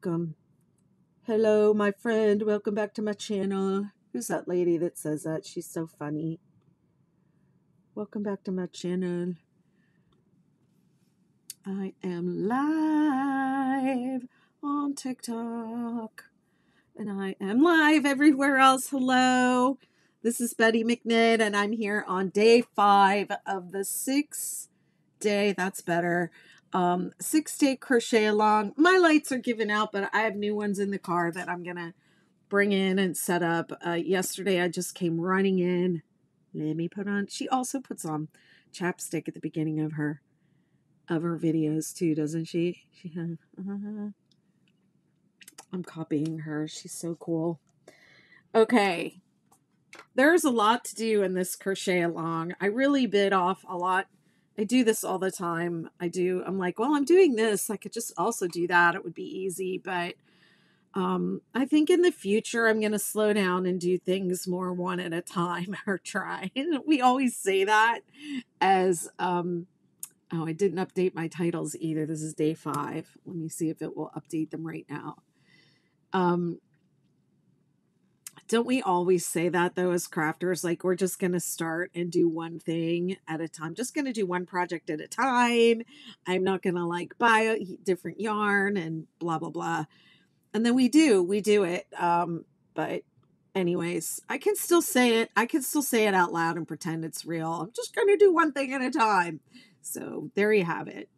welcome. Hello, my friend. Welcome back to my channel. Who's that lady that says that? She's so funny. Welcome back to my channel. I am live on TikTok. And I am live everywhere else. Hello. This is Betty McKnit, and I'm here on day 5 of the 6-day, that's better, 6-day crochet along. My lights are giving out, but I have new ones in the car that I'm going to bring in and set up. Yesterday, I just came running in. Let me put on, she also puts on chapstick at the beginning of her videos too, doesn't she? I'm copying her. She's so cool. Okay. There's a lot to do in this crochet along. I really bit off a lot. I do this all the time. I'm like, well, I'm doing this. I could just also do that. It would be easy. But I think in the future, I'm going to slow down and do things more one at a time or try. We always say that as, oh, I didn't update my titles either. This is day 5. Let me see if it will update them right now. Don't we always say that though as crafters? Like, we're just going to start and do one thing at a time. Just going to do one project at a time. I'm not going to like buy a different yarn and blah, blah, blah. And then we do it. But anyways, I can still say it. I can still say it out loud and pretend it's real. I'm just going to do one thing at a time. So there you have it.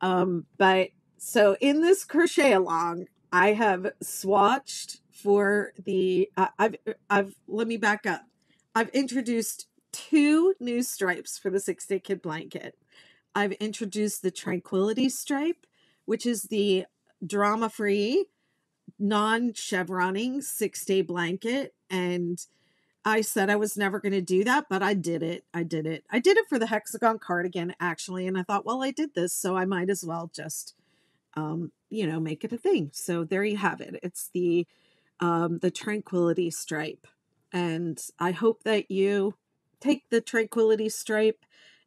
But so in this crochet along, I have swatched for the, let me back up. I've introduced 2 new stripes for the 6-day kid blanket. I've introduced the Tranquility stripe, which is the drama-free, non-chevroning 6-day blanket. And I said I was never going to do that, but I did it. I did it for the hexagon cardigan, actually. And I thought, well, I did this, so I might as well just, make it a thing. So there you have it. It's the Tranquility stripe. And I hope that you take the Tranquility stripe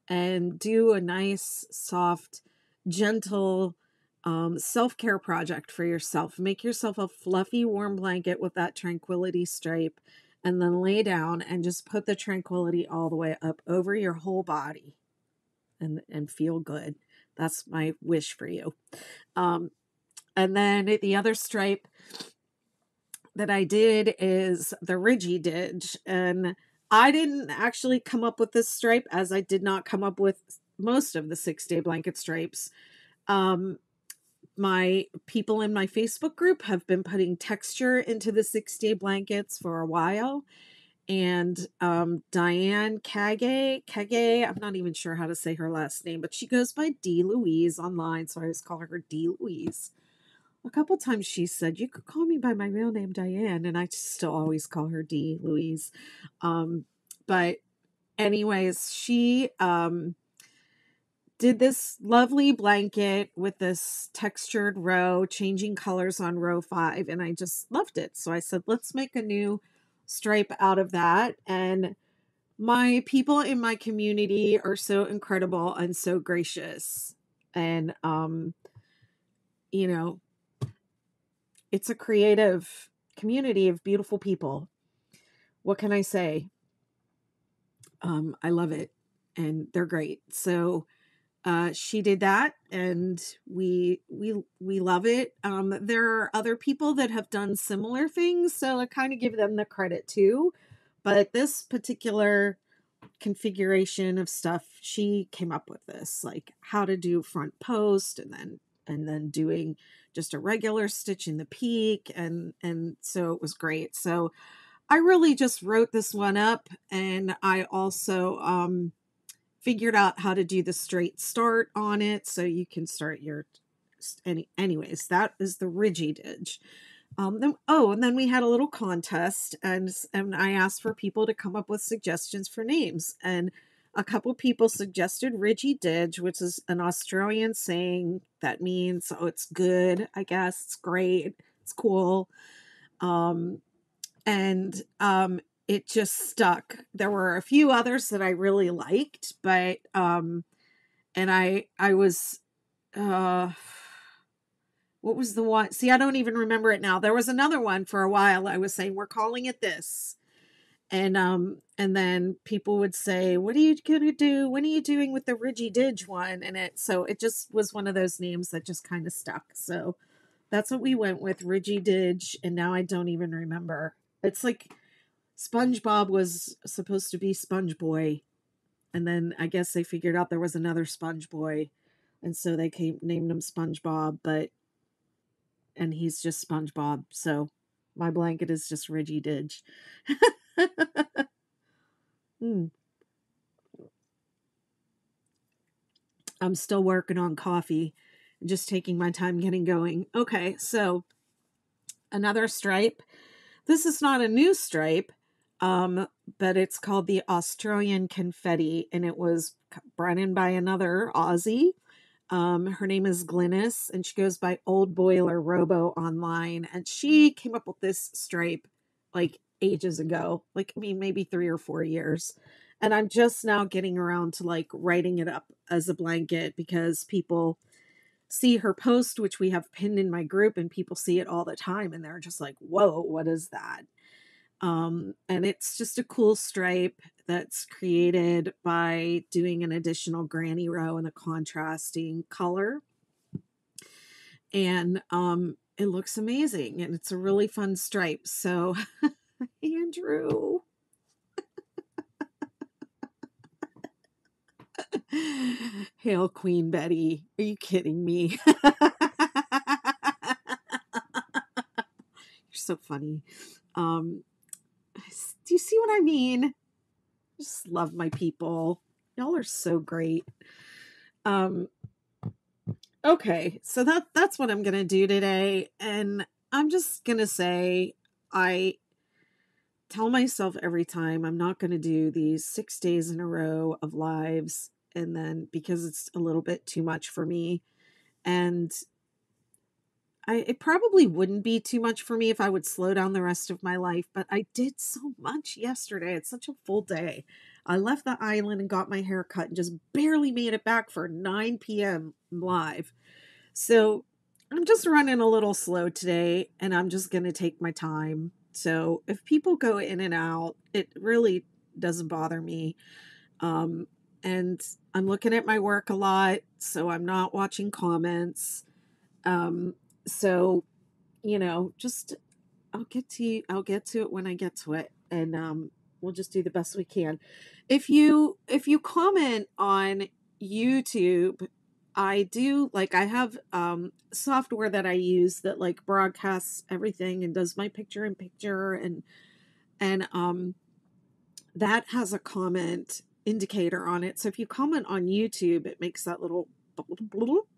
and do a nice, soft, gentle self-care project for yourself. Make yourself a fluffy, warm blanket with that Tranquility stripe, and then lay down and just put the Tranquility all the way up over your whole body and feel good. That's my wish for you. And then the other stripe that I did is the Ridgy Didge. And I didn't actually come up with this stripe, as I did not come up with most of the 6-day blanket stripes. My people in my Facebook group have been putting texture into the 6-day blankets for a while. And Diane Kage, I'm not even sure how to say her last name, but she goes by D. Louise online, so I always call her D. Louise. A couple times she said, you could call me by my real name, Diane, and I still always call her D. Louise. But anyways, she did this lovely blanket with this textured row, changing colors on row 5, and I just loved it. So I said, let's make a new stripe out of that. And my people in my community are so incredible and so gracious. And, it's a creative community of beautiful people. What can I say? I love it, and they're great. So she did that, and we love it. There are other people that have done similar things, so I kind of give them the credit too. But this particular configuration of stuff, she came up with this, like how to do front post, and then doing just a regular stitch in the peak, and so it was great. So I really just wrote this one up, and I also figured out how to do the straight start on it, so you can start your anyways. That is the Ridgy Didge. And then we had a little contest, and I asked for people to come up with suggestions for names, and a couple people suggested Ridgy Didge, which is an Australian saying that means, oh, it's good, I guess. It's great. It's cool. It just stuck. There were a few others that I really liked, but, and I was, What was the one? See, I don't even remember it now. There was another one for a while. I was saying, we're calling it this. And then people would say, what are you going to do? When are you doing with the Ridgy Didge one? So it just was one of those names that just kind of stuck. So that's what we went with, Ridgy Didge. And now I don't even remember. It's like SpongeBob was supposed to be Sponge Boy. And then I guess they figured out there was another Sponge Boy. And so they named him SpongeBob, and he's just SpongeBob. So my blanket is just Ridgy Didge. Hmm. I'm still working on coffee, just taking my time getting going. Okay, so another stripe. This is not a new stripe, but it's called the Australian Confetti, and it was brought in by another Aussie. Her name is Glynis, and she goes by Old Boiler Robo online, and she came up with this stripe like ages ago, like, I mean, maybe 3 or 4 years. And I'm just now getting around to like writing it up as a blanket because people see her post, which we have pinned in my group, and people see it all the time and they're just like, whoa, what is that? And it's just a cool stripe that's created by doing an additional granny row in a contrasting color. And it looks amazing, and it's a really fun stripe. So Andrew. Hail Queen Betty. Are you kidding me? You're so funny. Do you see what I mean? I just love my people. Y'all are so great. Okay, so that's what I'm gonna do today. And I'm just gonna say, I tell myself every time I'm not gonna do these 6 days in a row of lives, and then because it's a little bit too much for me. And it probably wouldn't be too much for me if I would slow down the rest of my life, but I did so much yesterday. It's such a full day. I left the island and got my hair cut and just barely made it back for 9 p.m. live. So I'm just running a little slow today, and I'm just going to take my time. So if people go in and out, it really doesn't bother me. And I'm looking at my work a lot, so I'm not watching comments. So, just I'll get to it when I get to it, and we'll just do the best we can. If you comment on YouTube, I have software that I use that like broadcasts everything and does my picture in picture, and that has a comment indicator on it. So if you comment on YouTube, it makes that little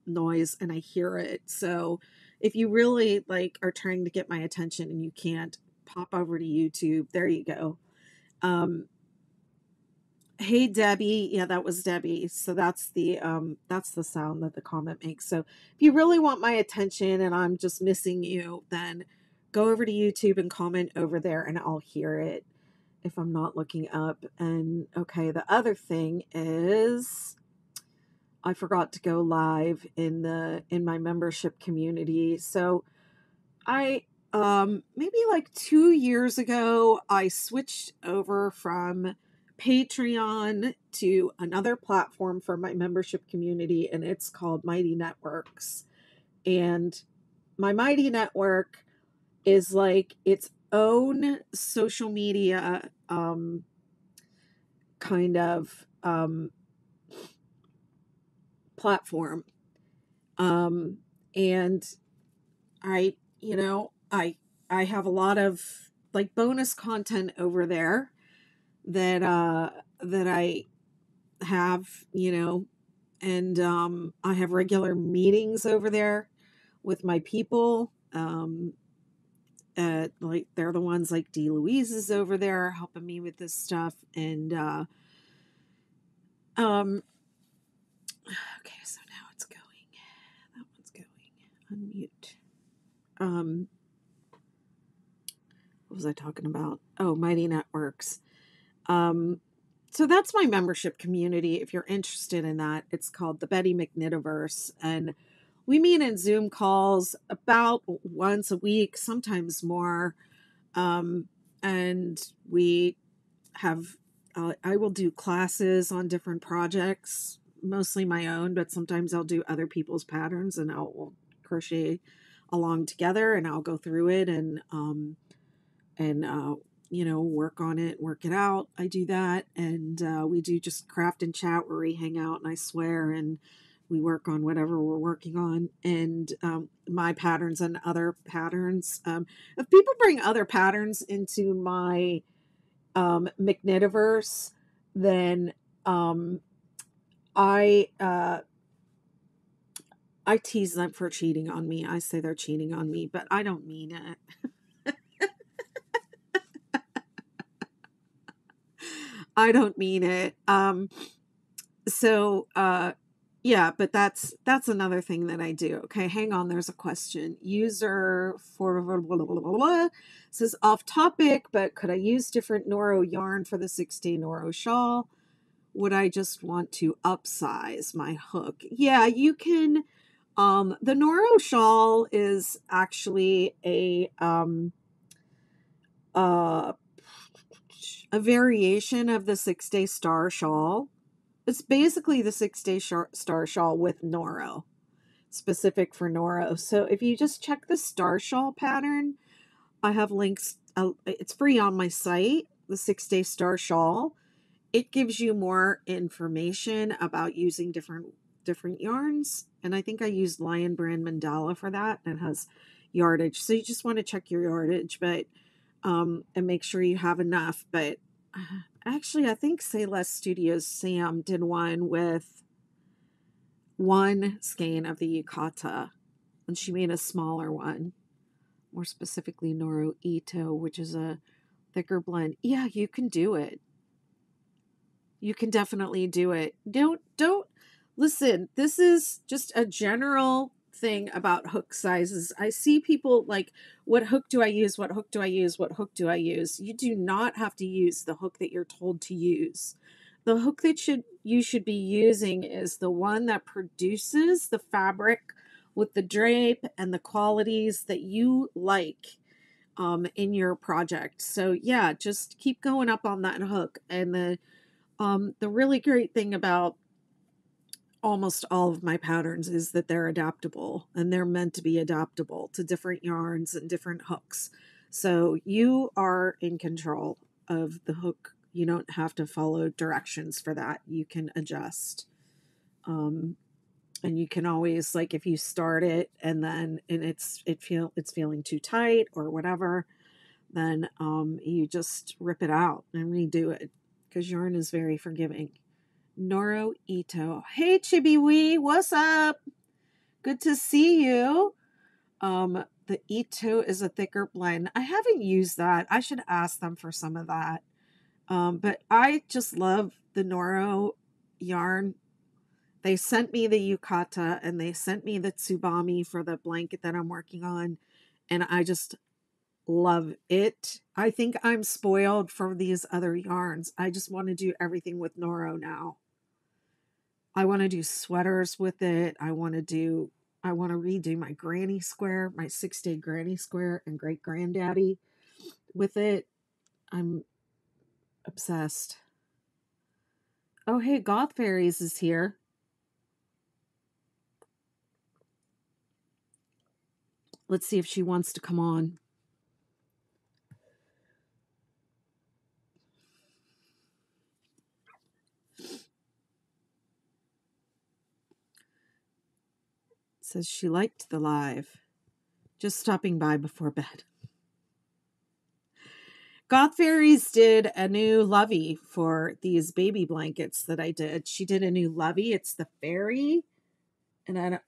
noise and I hear it. So if you really are trying to get my attention and you can't, pop over to YouTube. There you go. Hey Debbie. Yeah, that was Debbie. So that's the sound that the comment makes. So if you really want my attention and I'm just missing you, then go over to YouTube and comment over there and I'll hear it if I'm not looking up. And okay, the other thing is I forgot to go live in my membership community. So I maybe like 2 years ago I switched over from Patreon to another platform for my membership community, and it's called Mighty Networks. And my Mighty Network is like its own social media kind of platform. And I I have a lot of like bonus content over there that I have, and I have regular meetings over there with my people. Like they're the ones like D. Louise is over there helping me with this stuff. And okay, so now it's going. That one's going. Unmute. What was I talking about? Oh, Mighty Networks. So that's my membership community. If you're interested in that, it's called the Betty McKnitiverse. And we meet in Zoom calls about once a week, sometimes more. And we have, I will do classes on different projects, mostly my own, but sometimes I'll do other people's patterns and we'll crochet along together, and I'll go through it and work on it, work it out. I do that. And we do just craft and chat where we hang out and I swear and we work on whatever we're working on, and my patterns and other patterns. If people bring other patterns into my McKnitiverse, then I tease them for cheating on me. I say they're cheating on me, but I don't mean it. I don't mean it. Yeah, but that's another thing that I do. Okay, hang on. There's a question. User for blah, blah, blah, blah, blah, says off topic, but could I use different Noro yarn for the 6-day Noro shawl? Would I just want to upsize my hook? Yeah, you can. The Noro shawl is actually a variation of the 6-day star shawl. It's basically the 6-day star shawl with Noro, specific for Noro. So if you just check the star shawl pattern, I have links. It's free on my site, the 6-day star shawl. It gives you more information about using different yarns. And I think I used Lion Brand Mandala for that. And it has yardage. So you just want to check your yardage, but and make sure you have enough. But actually, I think Say Less Studios Sam did one with one skein of the yukata, and she made a smaller one, more specifically Noro Ito, which is a thicker blend. Yeah, you can do it. You can definitely do it. Don't listen. This is just a general thing about hook sizes. I see people like, what hook do I use? What hook do I use? What hook do I use? You do not have to use the hook that you're told to use. The hook that you should be using is the one that produces the fabric with the drape and the qualities that you like in your project. So yeah, just keep going up on that hook. And the really great thing about almost all of my patterns is that they're adaptable, and they're meant to be adaptable to different yarns and different hooks. So you are in control of the hook. You don't have to follow directions for that. You can adjust. And you can always, like, if you start it and then it's feeling too tight or whatever, then you just rip it out and redo it, because yarn is very forgiving. Noro Ito. Hey, Chibi Wee, what's up? Good to see you. The Ito is a thicker blend. I haven't used that. I should ask them for some of that. But I just love the Noro yarn. They sent me the yukata and they sent me the tsubami for the blanket that I'm working on. And I just love it. I think I'm spoiled for these other yarns. I just want to do everything with Noro now. I want to do sweaters with it. I want to redo my granny square, my 6-day granny square and great granddaddy with it. I'm obsessed. Oh, hey, Goth Fairies is here. Let's see if she wants to come on. Says she liked the live. Just stopping by before bed. Goth Fairies did a new lovey for these baby blankets that I did. She did a new lovey. It's the fairy. And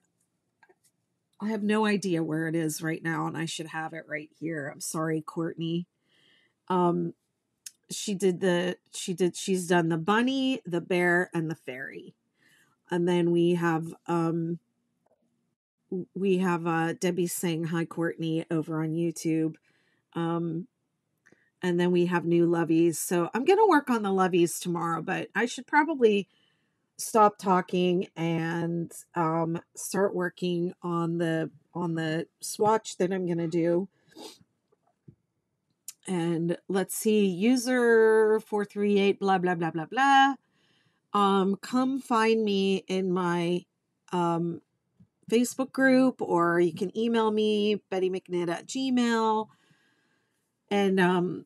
I have no idea where it is right now, and I should have it right here. I'm sorry, Courtney. She's done the bunny, the bear, and the fairy. And then we have Debbie saying hi, Courtney, over on YouTube. And then we have new loveys. So I'm going to work on the loveys tomorrow, but I should probably stop talking and start working on the swatch that I'm going to do. And let's see, user 438 blah blah blah blah blah. Come find me in my Facebook group, or you can email me, bettymcknit@gmail.com, and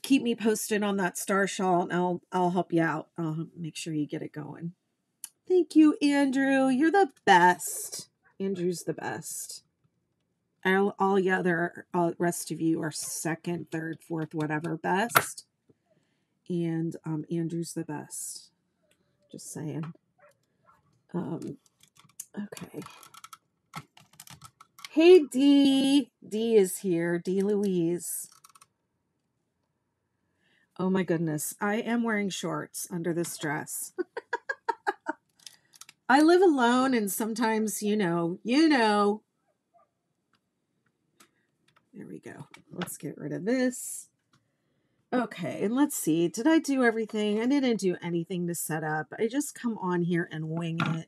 keep me posted on that star shawl, and I'll help you out. I'll make sure you get it going. Thank you, Andrew. You're the best. Andrew's the best. All the other rest of you are second, third, fourth, whatever, best. And Andrew's the best. Just saying. Okay. Hey, Dee. Dee is here. Dee Louise. Oh my goodness. I am wearing shorts under this dress. I live alone, and sometimes, you know. There we go. Let's get rid of this. Okay, and let's see. Did I do everything? I didn't do anything to set up. I just come on here and wing it.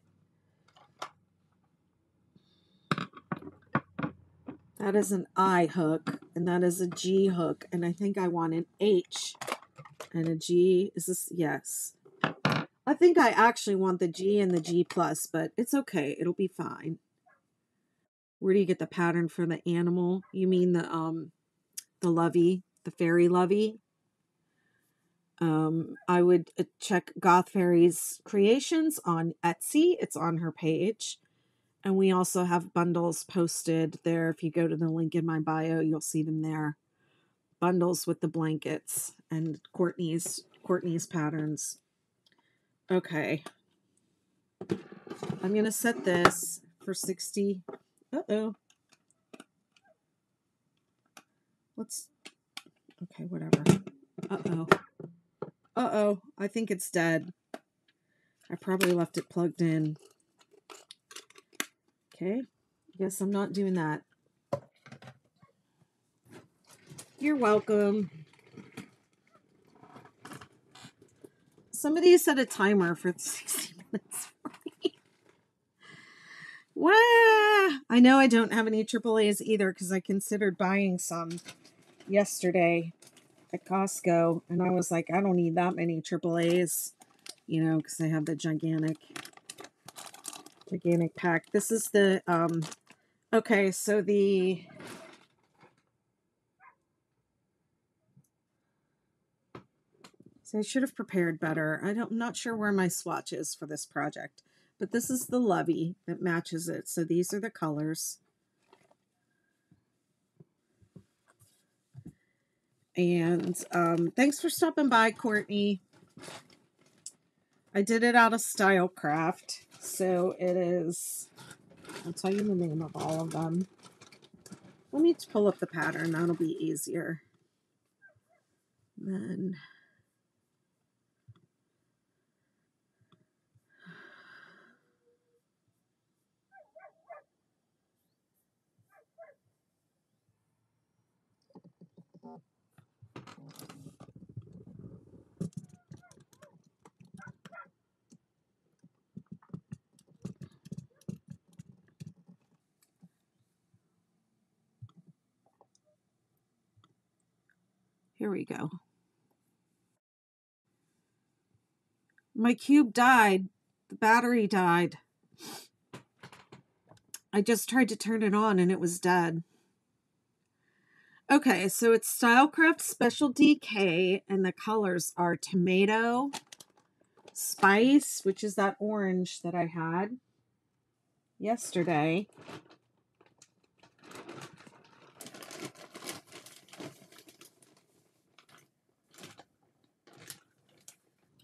That is an I hook, and that is a G hook, and I think I want an H and a G. Is this? Yes. I think I actually want the G and the G plus, but it's okay. It'll be fine. Where do you get the pattern for the animal? You mean the lovey, the fairy lovey? I would check Goth Fairy's creations on Etsy. It's on her page. And we also have bundles posted there. If you go to the link in my bio, you'll see them there. Bundles with the blankets and Courtney's patterns. Okay. I'm going to set this for 60. Uh-oh. Okay, whatever. Uh-oh. Uh-oh. I think it's dead. I probably left it plugged in. Okay. Guess I'm not doing that. You're welcome. Somebody set a timer for 60 minutes for me. Wow. I know I don't have any AAAs either, because I considered buying some yesterday at Costco, and I was like, I don't need that many AAAs, you know, because I have the gigantic pack. This is the okay, so I should have prepared better. I'm not sure where my swatch is for this project, but this is the lovey that matches it. So these are the colors. And thanks for stopping by, Courtney. I did it out of Stylecraft. So it is, I'll tell you the name of all of them. Let me pull up the pattern. That'll be easier. Then here we go. My cube died. The battery died. I just tried to turn it on and it was dead. Okay, so it's Stylecraft Special DK, and the colors are Tomato, Spice, which is that orange that I had yesterday,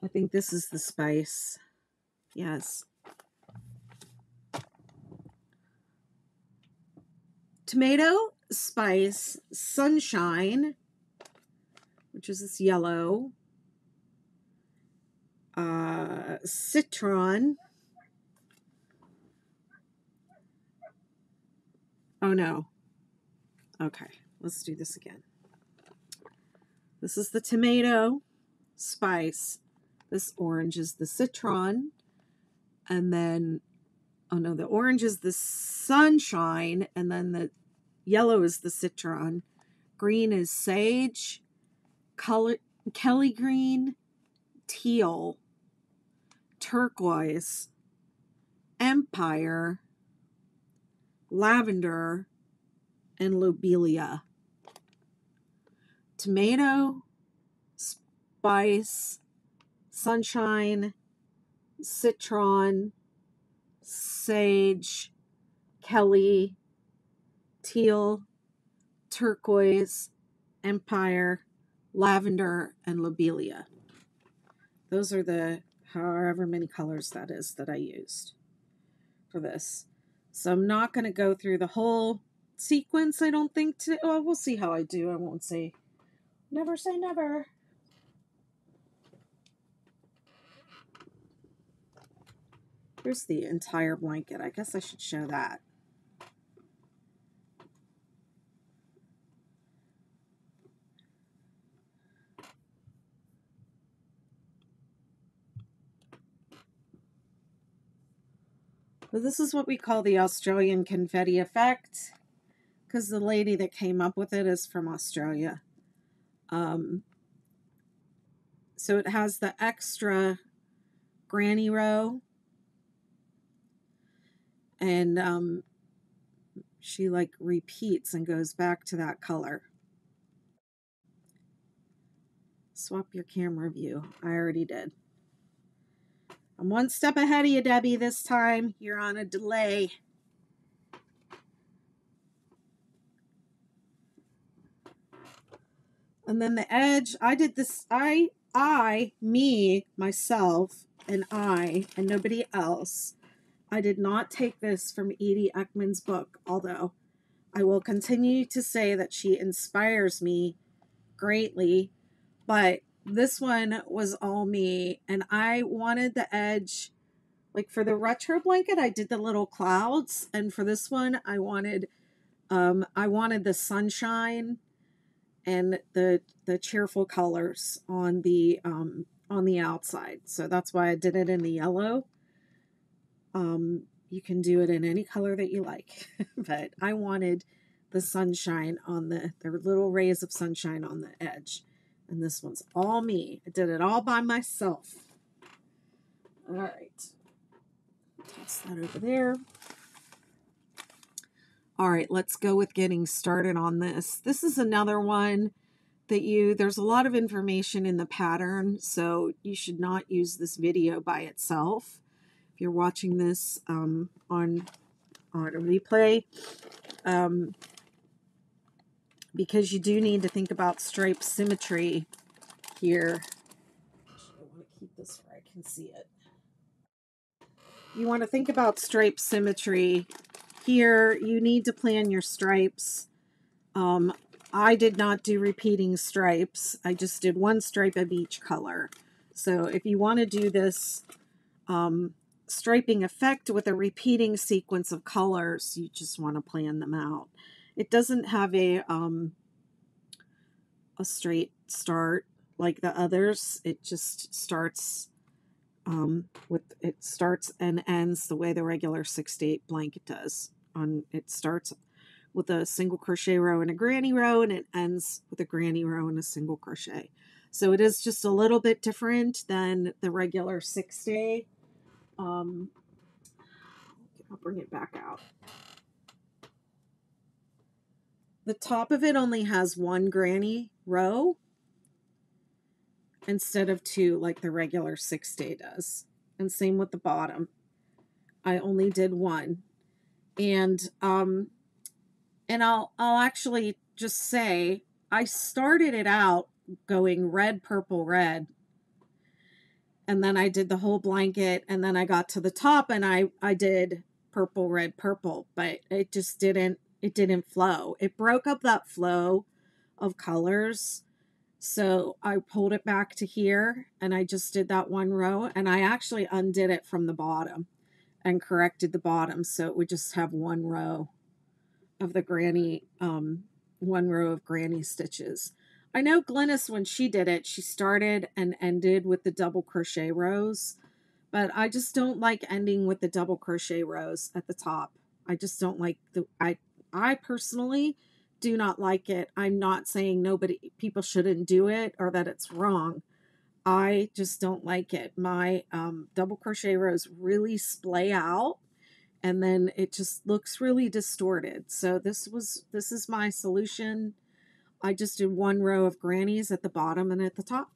I think this is the Spice. Yes. Tomato, Spice, Sunshine, which is this yellow, Citron. Oh no. Okay, let's do this again. This is the Tomato, Spice. This orange is the Citron. And then, oh no, the orange is the sunshine, and then the yellow is the citron. Green is sage, Kelly green, teal, turquoise, empire, lavender, and lobelia. Tomato, spice, sunshine, citron, sage, Kelly, teal, turquoise, empire, lavender, and lobelia. Those are the however many colors that is that I used for this. So I'm not going to go through the whole sequence, I don't think. Oh, we'll see how I do. I won't say never say never. Here's the entire blanket. I guess I should show that. Well, this is what we call the Australian confetti effect, because the lady that came up with it is from Australia. So it has the extra granny row, and she like repeats and goes back to that color. Swap your camera view. I already did. I'm one step ahead of you, Debbie, this time. You're on a delay. And then the edge, I did this, me, myself, and nobody else. I did not take this from Edie Ekman's book, although I will continue to say that she inspires me greatly. But this one was all me, and I wanted the edge, like for the retro blanket, I did the little clouds, and for this one, I wanted the sunshine and the cheerful colors on the outside. So that's why I did it in the yellow. You can do it in any color that you like, but I wanted the sunshine on the little rays of sunshine on the edge. And this one's all me. I did it all by myself. All right. Toss that over there. All right, let's go with getting started on this. This is another one that there's a lot of information in the pattern, so you should not use this video by itself. If you're watching this on a replay, because you do need to think about stripe symmetry here. I want to keep this where I can see it. You want to think about stripe symmetry here. You need to plan your stripes. I did not do repeating stripes. I just did one stripe of each color. So if you want to do this striping effect with a repeating sequence of colors, you just want to plan them out. It doesn't have a straight start like the others. It just starts it starts and ends the way the regular 6-8 blanket does. It starts with a single crochet row and a granny row, and it ends with a granny row and a single crochet. So it is just a little bit different than the regular 6-day. I'll bring it back out. The top of it only has one granny row instead of two like the regular 6-day does. And same with the bottom. I only did one. And I'll actually just say I started it out going red, purple, red. And then I did the whole blanket, and then I got to the top and I did purple, red, purple, but it just didn't flow. It broke up that flow of colors. So I pulled it back to here and I just did that one row, and I actually undid it from the bottom and corrected the bottom so it would just have one row of the granny, one row of granny stitches. I know Glynis, when she did it, she started and ended with the double crochet rows, but I just don't like ending with the double crochet rows at the top. I just don't like I personally do not like it. I'm not saying people shouldn't do it or that it's wrong. I just don't like it. My double crochet rows really splay out, and then it just looks really distorted. So this is my solution. I just did one row of grannies at the bottom and at the top.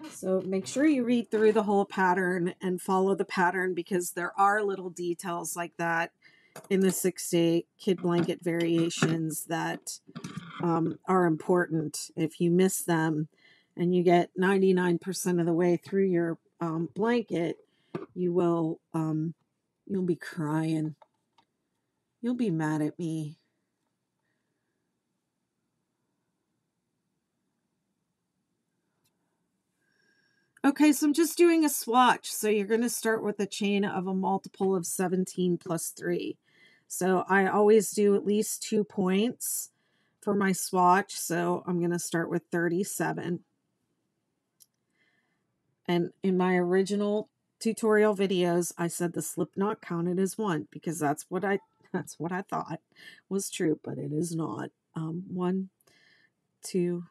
So make sure you read through the whole pattern and follow the pattern, because there are little details like that in the 6-day kid blanket variations that are important. If you miss them and you get 99% of the way through your blanket, you'll be crying. You'll be mad at me. Okay, so I'm just doing a swatch. So you're going to start with a chain of a multiple of 17 plus 3. So I always do at least 2 points for my swatch. So I'm going to start with 37. And in my original tutorial videos, I said the slip knot counted as 1, because that's what I thought was true, but it is not. 1, 2,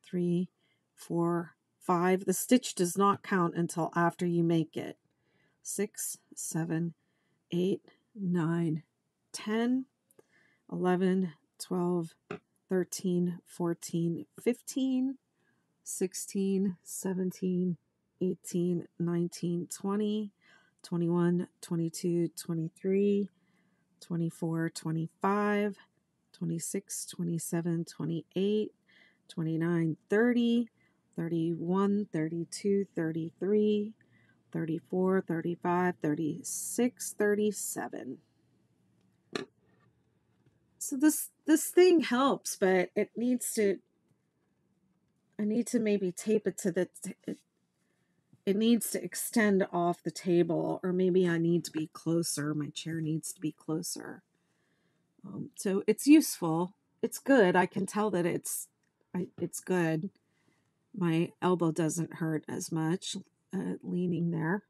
3, 4, 5. The stitch does not count until after you make it. 6, 7, 8, 9, 10, 11, 12, 13, 14, 15, 16, 17, 18, 19, 20, 21, 22, 23, 24, 25, 26, 27, 28, 29, 30, 31, 32, 33, 34, 35, 36, 37. So this thing helps, but I need to maybe tape it to it needs to extend off the table, or maybe I need to be closer. My chair needs to be closer. So it's useful. It's good. I can tell that it's good. My elbow doesn't hurt as much leaning there.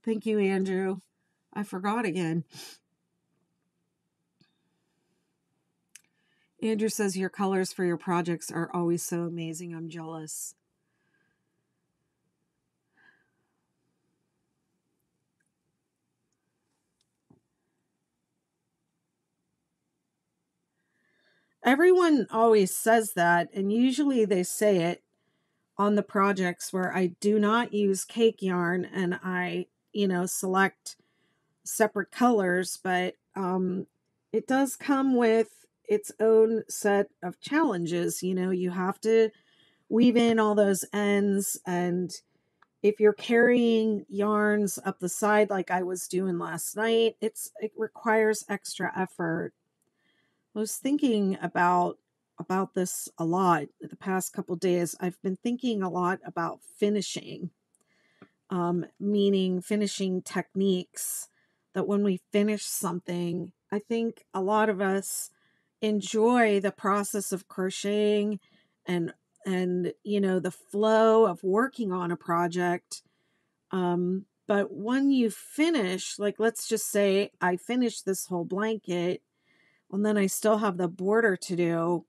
Thank you, Andrew. I forgot again. Andrew says your colors for your projects are always so amazing. I'm jealous. Everyone always says that, and usually they say it on the projects where I do not use cake yarn and I, select separate colors, but it does come with its own set of challenges. You have to weave in all those ends, and if you're carrying yarns up the side like I was doing last night, it requires extra effort. I was thinking about this a lot the past couple days. I've been thinking a lot about finishing, meaning finishing techniques, that when we finish something, I think a lot of us enjoy the process of crocheting and the flow of working on a project. But when you finish, like, let's just say I finished this whole blanket, and then I still have the border to do.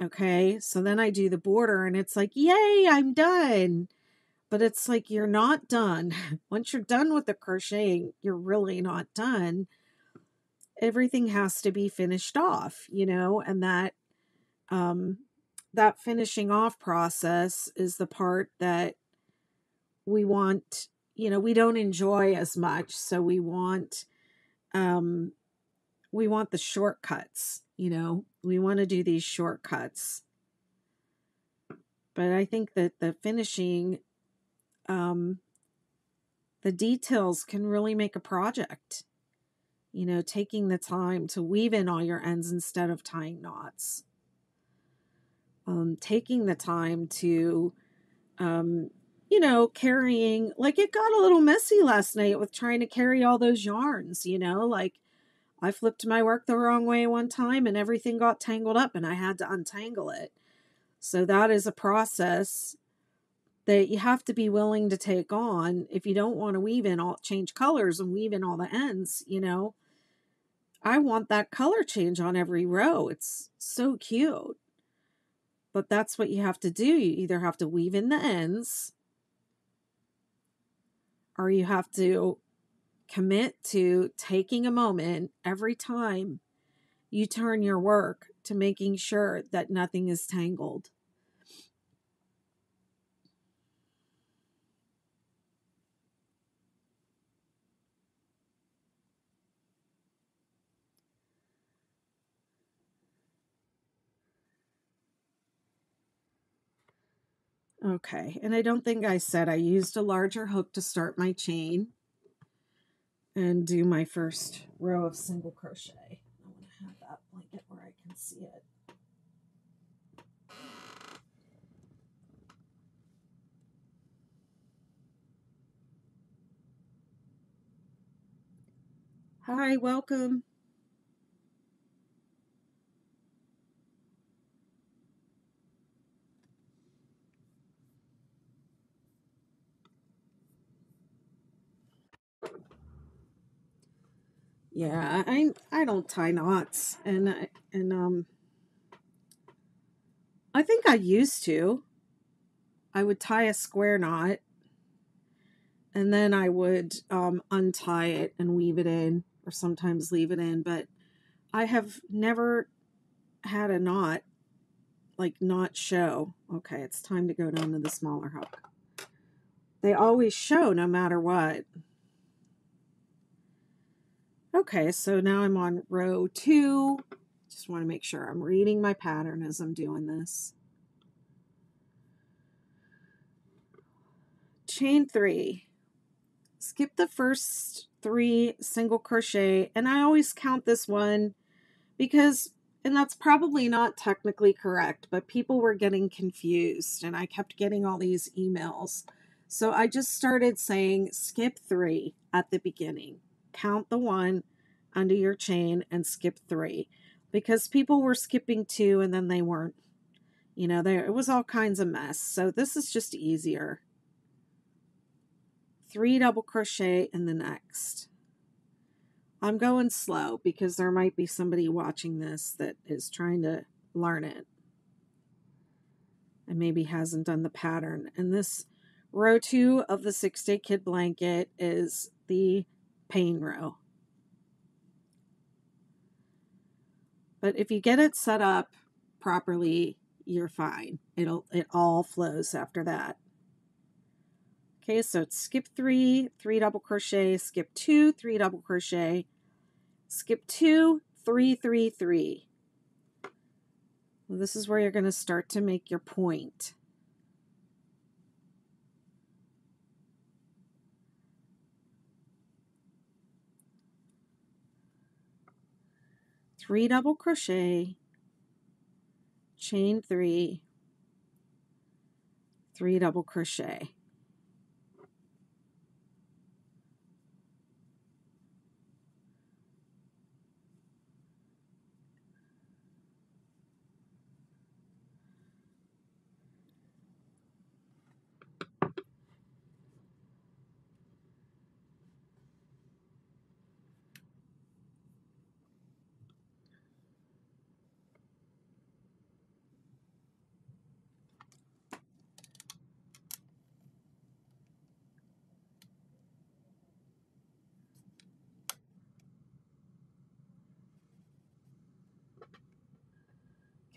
Okay, so then I do the border and it's like, yay, I'm done. But it's like, you're not done. Once you're done with the crocheting, you're really not done. Everything has to be finished off, and that finishing off process is the part that we want, we don't enjoy as much. So we want the shortcuts, we want to do these shortcuts. But I think that the finishing, the details can really make a project, taking the time to weave in all your ends instead of tying knots. taking the time to, you know, carrying, like it got a little messy last night with trying to carry all those yarns, you know, like I flipped my work the wrong way one time and everything got tangled up and I had to untangle it. So that is a process that you have to be willing to take on if you don't want to weave in all, change colors and weave in all the ends, you know. I want that color change on every row. It's so cute. But that's what you have to do. You either have to weave in the ends or you have to commit to taking a moment every time you turn your work to making sure that nothing is tangled. Okay, and I don't think I said I used a larger hook to start my chain and do my first row of single crochet. I want to have that blanket where I can see it. Hi, welcome. Yeah, I don't tie knots, and I think I used to. I would tie a square knot, and then I would untie it and weave it in, or sometimes leave it in. But I have never had a knot, like knot show. Okay, it's time to go down to the smaller hook. They always show no matter what. Okay, so now I'm on row 2. Just want to make sure I'm reading my pattern as I'm doing this. Chain 3. Skip the first 3 single crochet, and I always count this one because, and that's probably not technically correct, but people were getting confused and I kept getting all these emails. So I just started saying skip 3 at the beginning. Count the 1 under your chain and skip 3, because people were skipping 2 and then they weren't, you know, there it was all kinds of mess. So this is just easier. 3 double crochet in the next. I'm going slow because there might be somebody watching this that is trying to learn it and maybe hasn't done the pattern. And this row 2 of the 6-day kid blanket is the pain row. But if you get it set up properly, you're fine. It all flows after that. Okay, so it's skip 3, 3 double crochet, skip 2, 3 double crochet, skip 2, 3, 3, 3. Well, this is where you're going to start to make your point. Three double crochet, chain 3, 3 double crochet.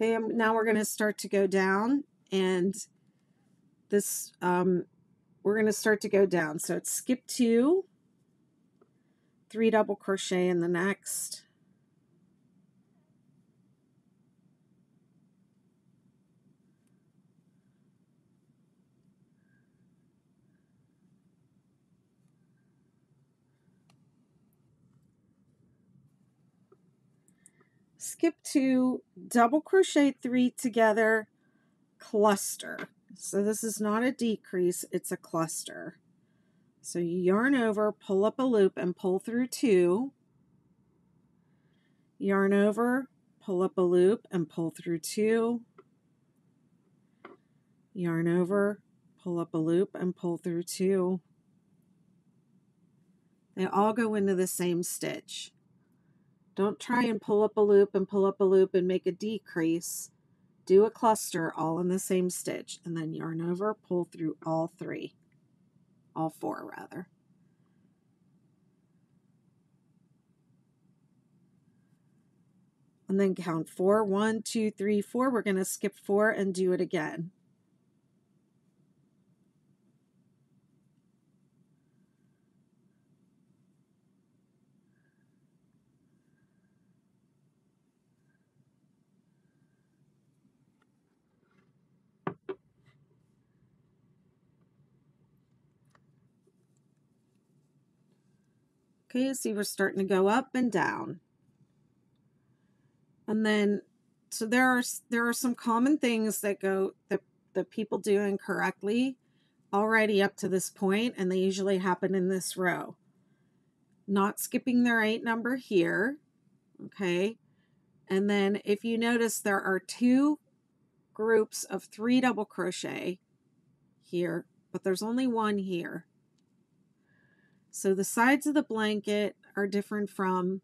Okay, now we're going to start to go down, and this we're going to start to go down. So it's skip 2, 3 double crochet in the next, skip 2, double crochet 3 together, cluster. So this is not a decrease, it's a cluster. So you yarn over, pull up a loop and pull through 2. Yarn over, pull up a loop and pull through 2. Yarn over, pull up a loop and pull through 2. They all go into the same stitch. Don't try and pull up a loop and pull up a loop and make a decrease. Do a cluster all in the same stitch and then yarn over, pull through all 3. All 4 rather. And then count 4. 1, 2, 3, 4. We're going to skip 4 and do it again. Okay, see we're starting to go up and down. And then, so there are some common things that people do incorrectly already up to this point, and they usually happen in this row. Not skipping the right number here, okay? And then if you notice, there are 2 groups of 3 double crochet here, but there's only 1 here. So the sides of the blanket are different from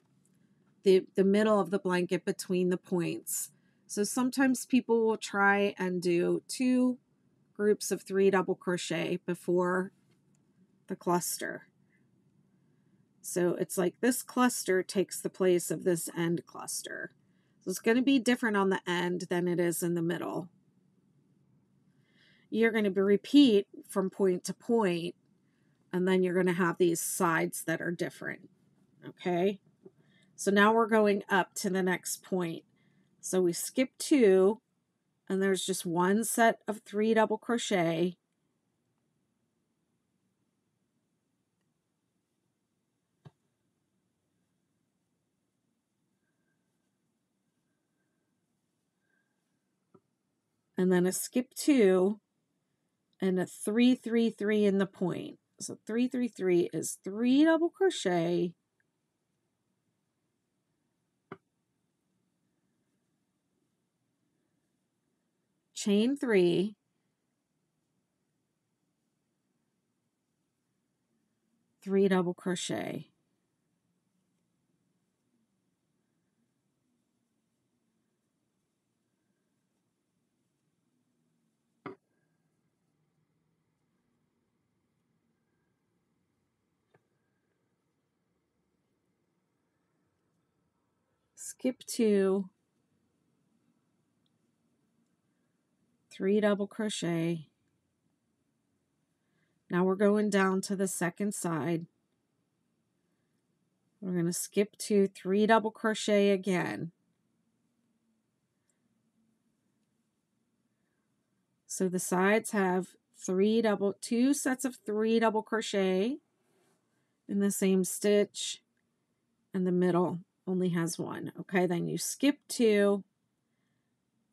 the middle of the blanket between the points. So sometimes people will try and do 2 groups of 3 double crochet before the cluster. So it's like this cluster takes the place of this end cluster. So it's going to be different on the end than it is in the middle. You're going to repeat from point to point, and then you're going to have these sides that are different. Okay? So now we're going up to the next point. So we skip 2, and there's just 1 set of 3 double crochet. And then a skip 2 and a 3, 3, 3 in the point. So 3, 3, 3 is 3 double crochet, chain 3, three double crochet. Skip 2, 3 double crochet. Now we're going down to the second side. We're going to skip 2, 3 double crochet again. So the sides have 2 sets of 3 double crochet in the same stitch, and the middle only has 1. Okay, then you skip 2,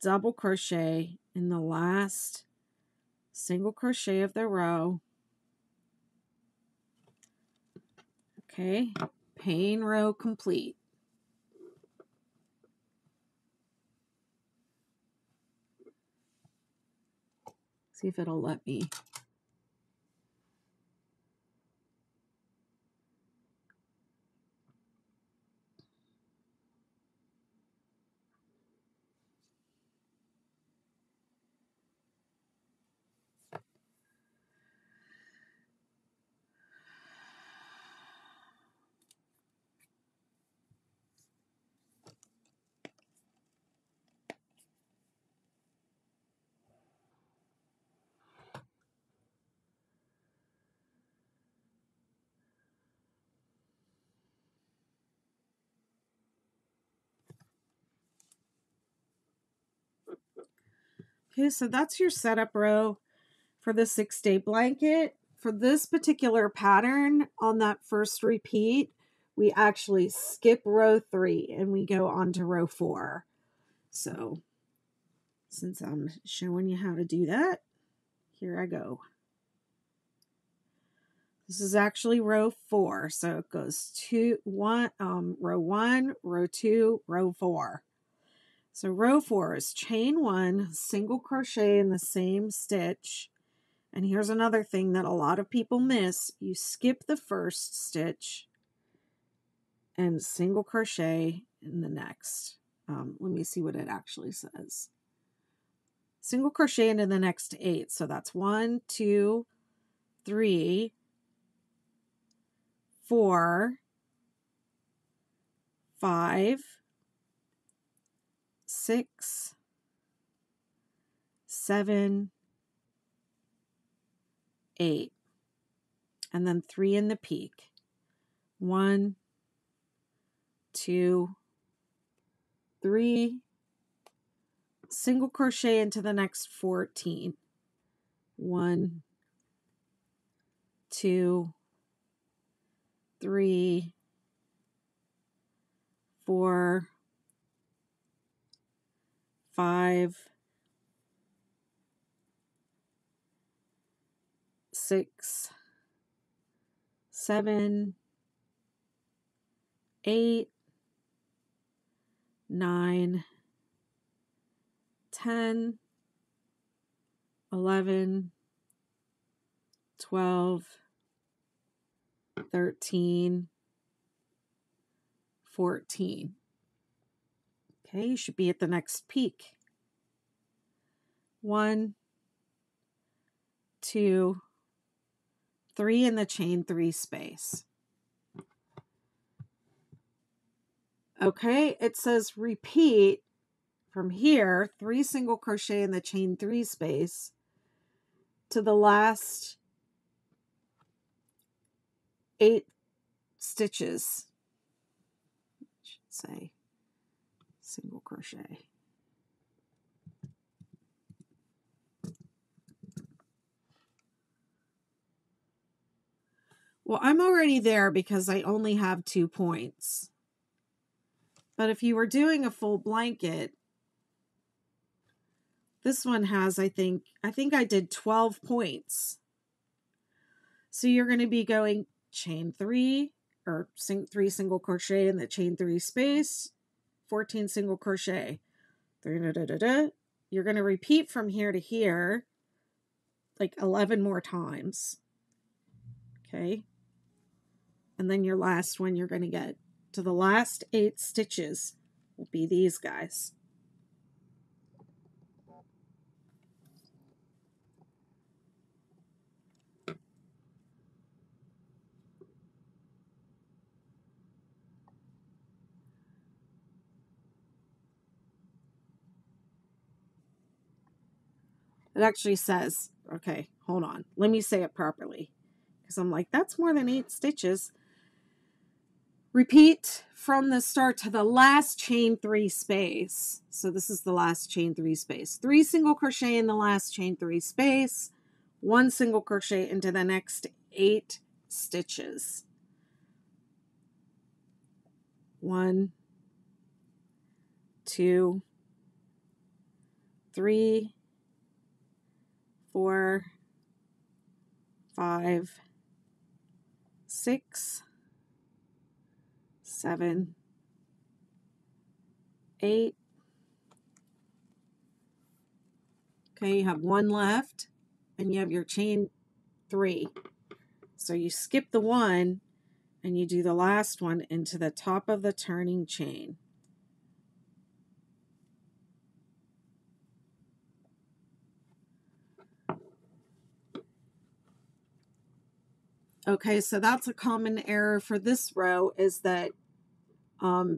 double crochet in the last single crochet of the row. Okay, pain row complete. See if it'll let me. Okay, so that's your setup row for the 6-day blanket. For this particular pattern on that first repeat, we actually skip row 3 and we go on to row 4. So Since I'm showing you how to do that, here I go. This is actually row 4, so it goes row 1, row 2, row 4. So row 4 is chain 1, single crochet in the same stitch. And here's another thing that a lot of people miss. You skip the first stitch and single crochet in the next. Let me see what it actually says. Single crochet into the next 8. So that's 1, 2, 3, 4, 5, 6, 7, 8, and then 3 in the peak. 1, 2, 3, single crochet into the next 14. 1, 2, 3, 4, 5, 6, 7, 8, 9, 10, 11, 12, 13, 14. Okay, you should be at the next peak. 1, 2, 3 in the chain 3 space. Okay, it says repeat from here, 3 single crochet in the chain 3 space to the last 8 stitches. I should say single crochet. Well, I'm already there because I only have 2 points. But if you were doing a full blanket, this one has, I think I did 12 points. So you're going to be going chain 3 or 3 single crochet in the chain 3 space, 14 single crochet. You're going to repeat from here to here like 11 more times. Okay. And then your last one, you're going to get to the last 8 stitches will be these guys. It actually says, okay, hold on. Let me say it properly. Because I'm like, that's more than 8 stitches. Repeat from the start to the last chain 3 space. So this is the last chain 3 space. 3 single crochet in the last chain 3 space. 1 single crochet into the next 8 stitches. 1, 2, 3, 4, 5, 6, 7, 8. Okay, you have 1 left and you have your chain 3. So you skip the 1 and you do the last one into the top of the turning chain. Okay, so that's a common error for this row is that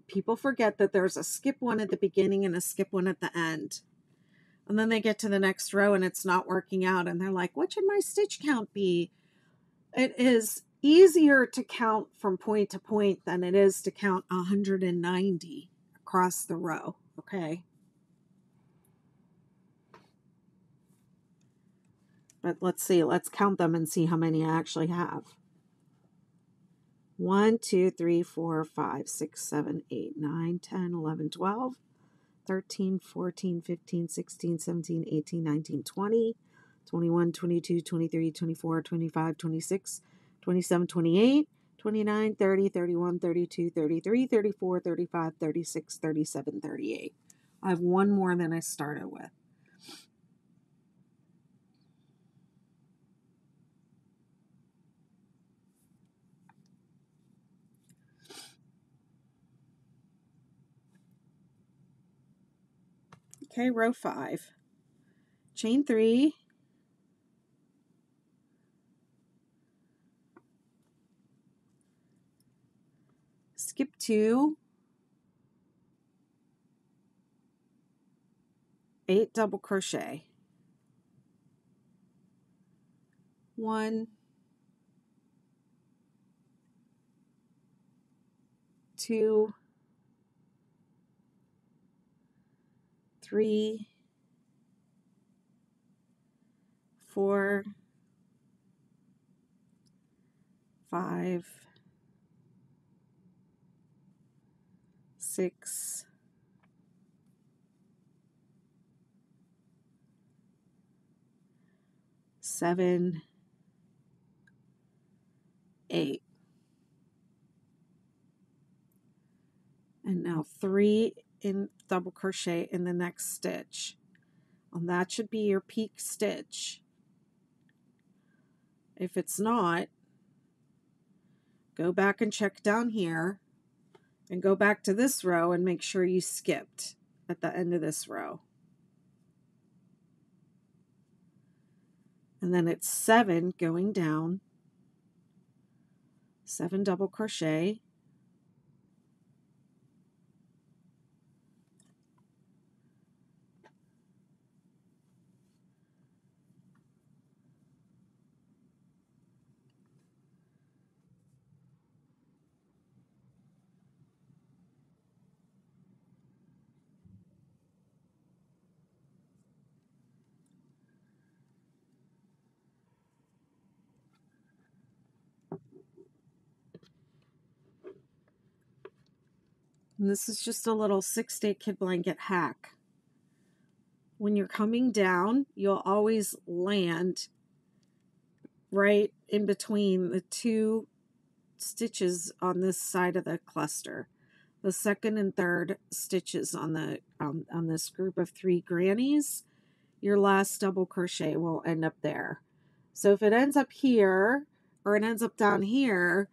people forget that there's a skip 1 at the beginning and a skip 1 at the end. And then they get to the next row and it's not working out and they're like, what should my stitch count be? It is easier to count from point to point than it is to count 190 across the row, okay? But let's see, let's count them and see how many I actually have. 1, 2, 3, 4, 5, 6, 7, 8, 9, 10, 11, 12, 13, 14, 15, 16, 17, 18, 19, 20, 21, 22, 23, 24, 25, 26, 27, 28, 29, 30, 31, 32, 33, 34, 35, 36, 37, 38. I have one more than I started with. Okay, row 5. Chain 3. Skip 2. 8 double crochet. 1, 2, 3, 4, 5, 6, 7, 8. And now 3 in double crochet in the next stitch. And that should be your peak stitch. If it's not, go back and check down here and go back to this row and make sure you skipped at the end of this row. And then it's 7 going down, 7 double crochet, and this is just a little 6-day kid blanket hack. When you're coming down, you'll always land right in between the 2 stitches on this side of the cluster. The second and third stitches on the on this group of 3 grannies, your last double crochet will end up there. So if it ends up here or it ends up down here,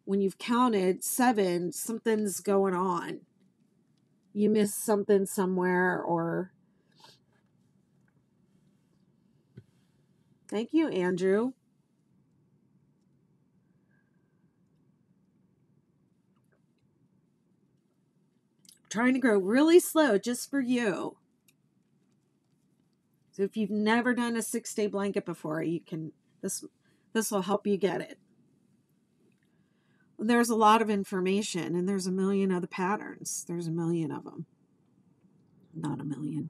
when you've counted 7, something's going on. You missed something somewhere, or thank you, Andrew. Trying to grow really slow just for you. So if you've never done a 6-day blanket before, you can, this will help you get it. There's a lot of information, and there's a million other patterns. There's a million of them. Not a million.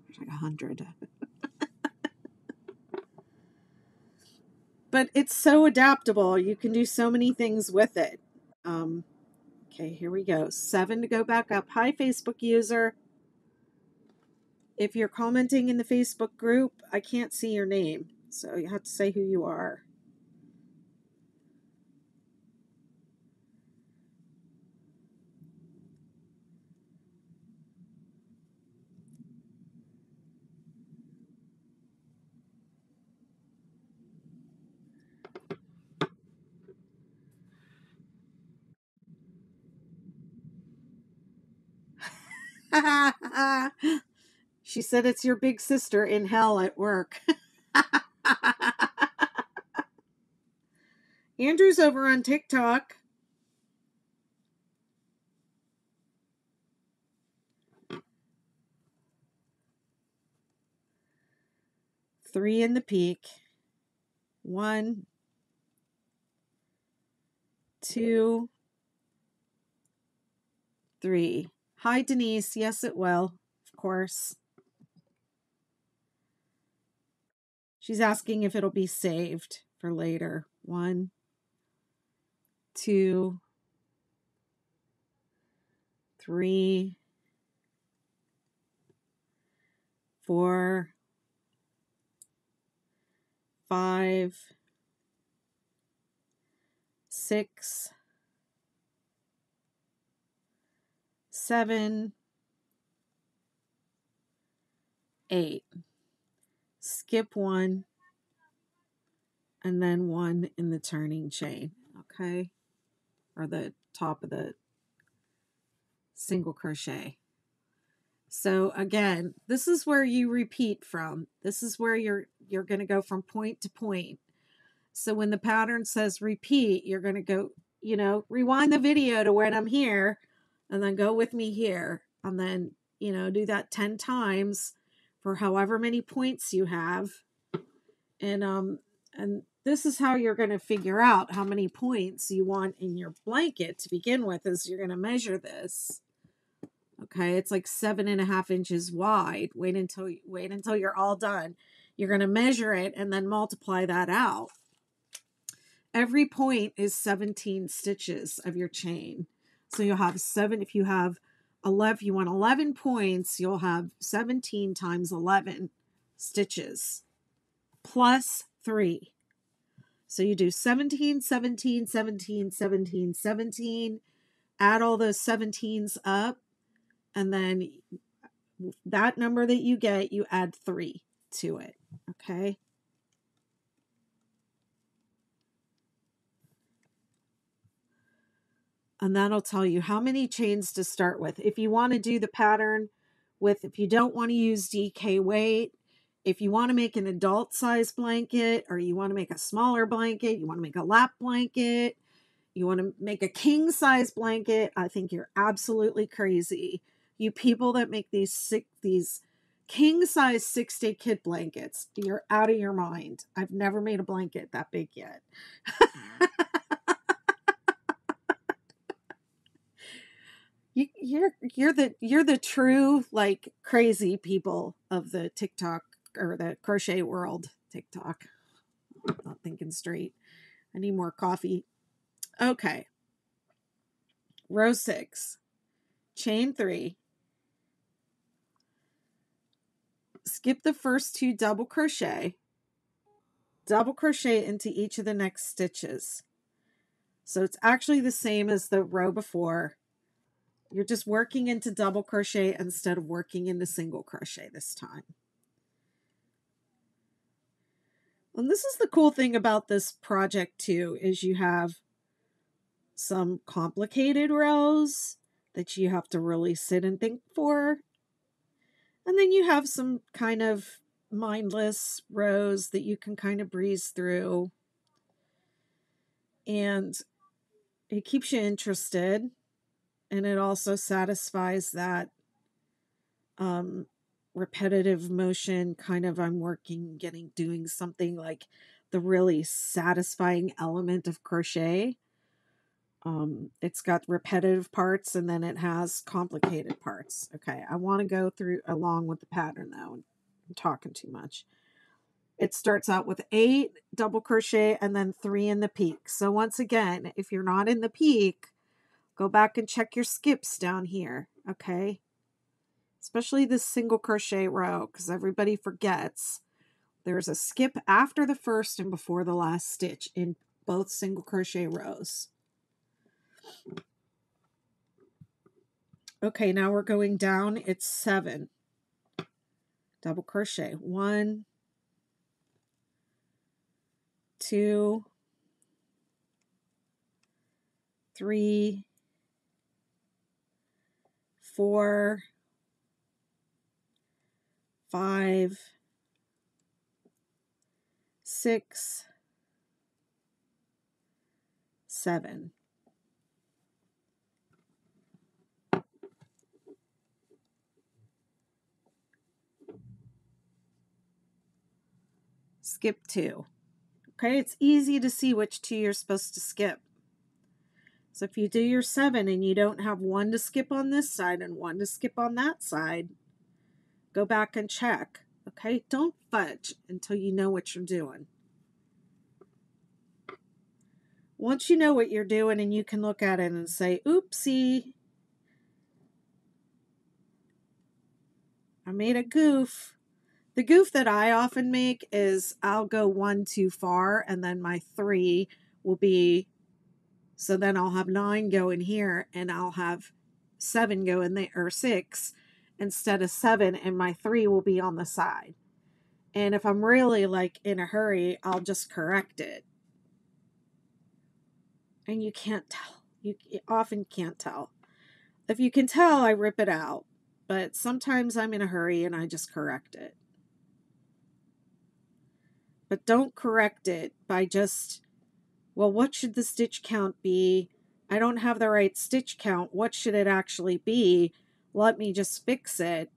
There's like 100. But it's so adaptable. You can do so many things with it. Okay, here we go. 7 to go back up. Hi, Facebook user. If you're commenting in the Facebook group, I can't see your name, so you have to say who you are. She said it's your big sister in hell at work. Andrew's over on TikTok. Three in the peak. 1, 2, 3. Hi, Denise. Yes, it will. Of course. She's asking if it'll be saved for later. 1, 2, 3, 4, 5, 6, 7, 8. Skip 1 and then 1 in the turning chain, okay? Or the top of the single crochet. So again, this is where you repeat from. This is where you're going to go from point to point. So when the pattern says repeat, you're going to go, you know, rewind the video to when I'm here and then go with me here and then, you know, do that 10 times for however many points you have. And this is how you're going to figure out how many points you want in your blanket to begin with, is you're going to measure this. Okay, it's like 7.5 inches wide. Wait until you're all done. You're going to measure it and then multiply that out. Every point is 17 stitches of your chain. So you'll have 7. If you have 11, if you want 11 points, you'll have 17 times 11 stitches plus 3. So you do 17, 17, 17, 17, 17. Add all those 17s up. And then that number that you get, you add 3 to it, okay? And that'll tell you how many chains to start with. If you want to do the pattern with, if you don't want to use DK weight, if you want to make an adult size blanket, or you want to make a smaller blanket, you want to make a lap blanket, you want to make a king size blanket, I think you're absolutely crazy. You people that make these king size 6-day kid blankets, you're out of your mind. I've never made a blanket that big yet. You're the true, like, crazy people of the TikTok or the crochet world. TikTok. I'm not thinking straight. I need more coffee. Okay. Row 6. Chain 3. Skip the first 2 double crochet into each of the next stitches. So it's actually the same as the row before. You're just working into double crochet instead of working into single crochet this time. And this is the cool thing about this project too, is you have some complicated rows that you have to really sit and think for. And then you have some kind of mindless rows that you can kind of breeze through. And it keeps you interested. And it also satisfies that repetitive motion, kind of I'm working, doing something like the really satisfying element of crochet. It's got repetitive parts and then it has complicated parts. Okay, I want to go through along with the pattern though. I'm talking too much. It starts out with 8 double crochet and then 3 in the peak. So once again, if you're not in the peak, go back and check your skips down here, okay? Especially this single crochet row, because everybody forgets. There's a skip after the first and before the last stitch in both single crochet rows. Okay, now we're going down. It's 7 double crochet. 1, 2, 3, 4, 5, 6, 7. Skip 2. Okay, it's easy to see which 2 you're supposed to skip. So if you do your 7 and you don't have 1 to skip on this side and 1 to skip on that side, go back and check. Okay, don't fudge until you know what you're doing. Once you know what you're doing and you can look at it and say, oopsie, I made a goof. The goof that I often make is I'll go 1 too far, and then my 3 will be, so then I'll have 9 go in here, and I'll have 7 go in there, or 6 instead of 7, and my 3 will be on the side. And if I'm really like in a hurry, I'll just correct it. And you can't tell. You often can't tell. If you can tell, I rip it out. But sometimes I'm in a hurry and I just correct it. But don't correct it by just, well, what should the stitch count be? I don't have the right stitch count. What should it actually be? Let me just fix it.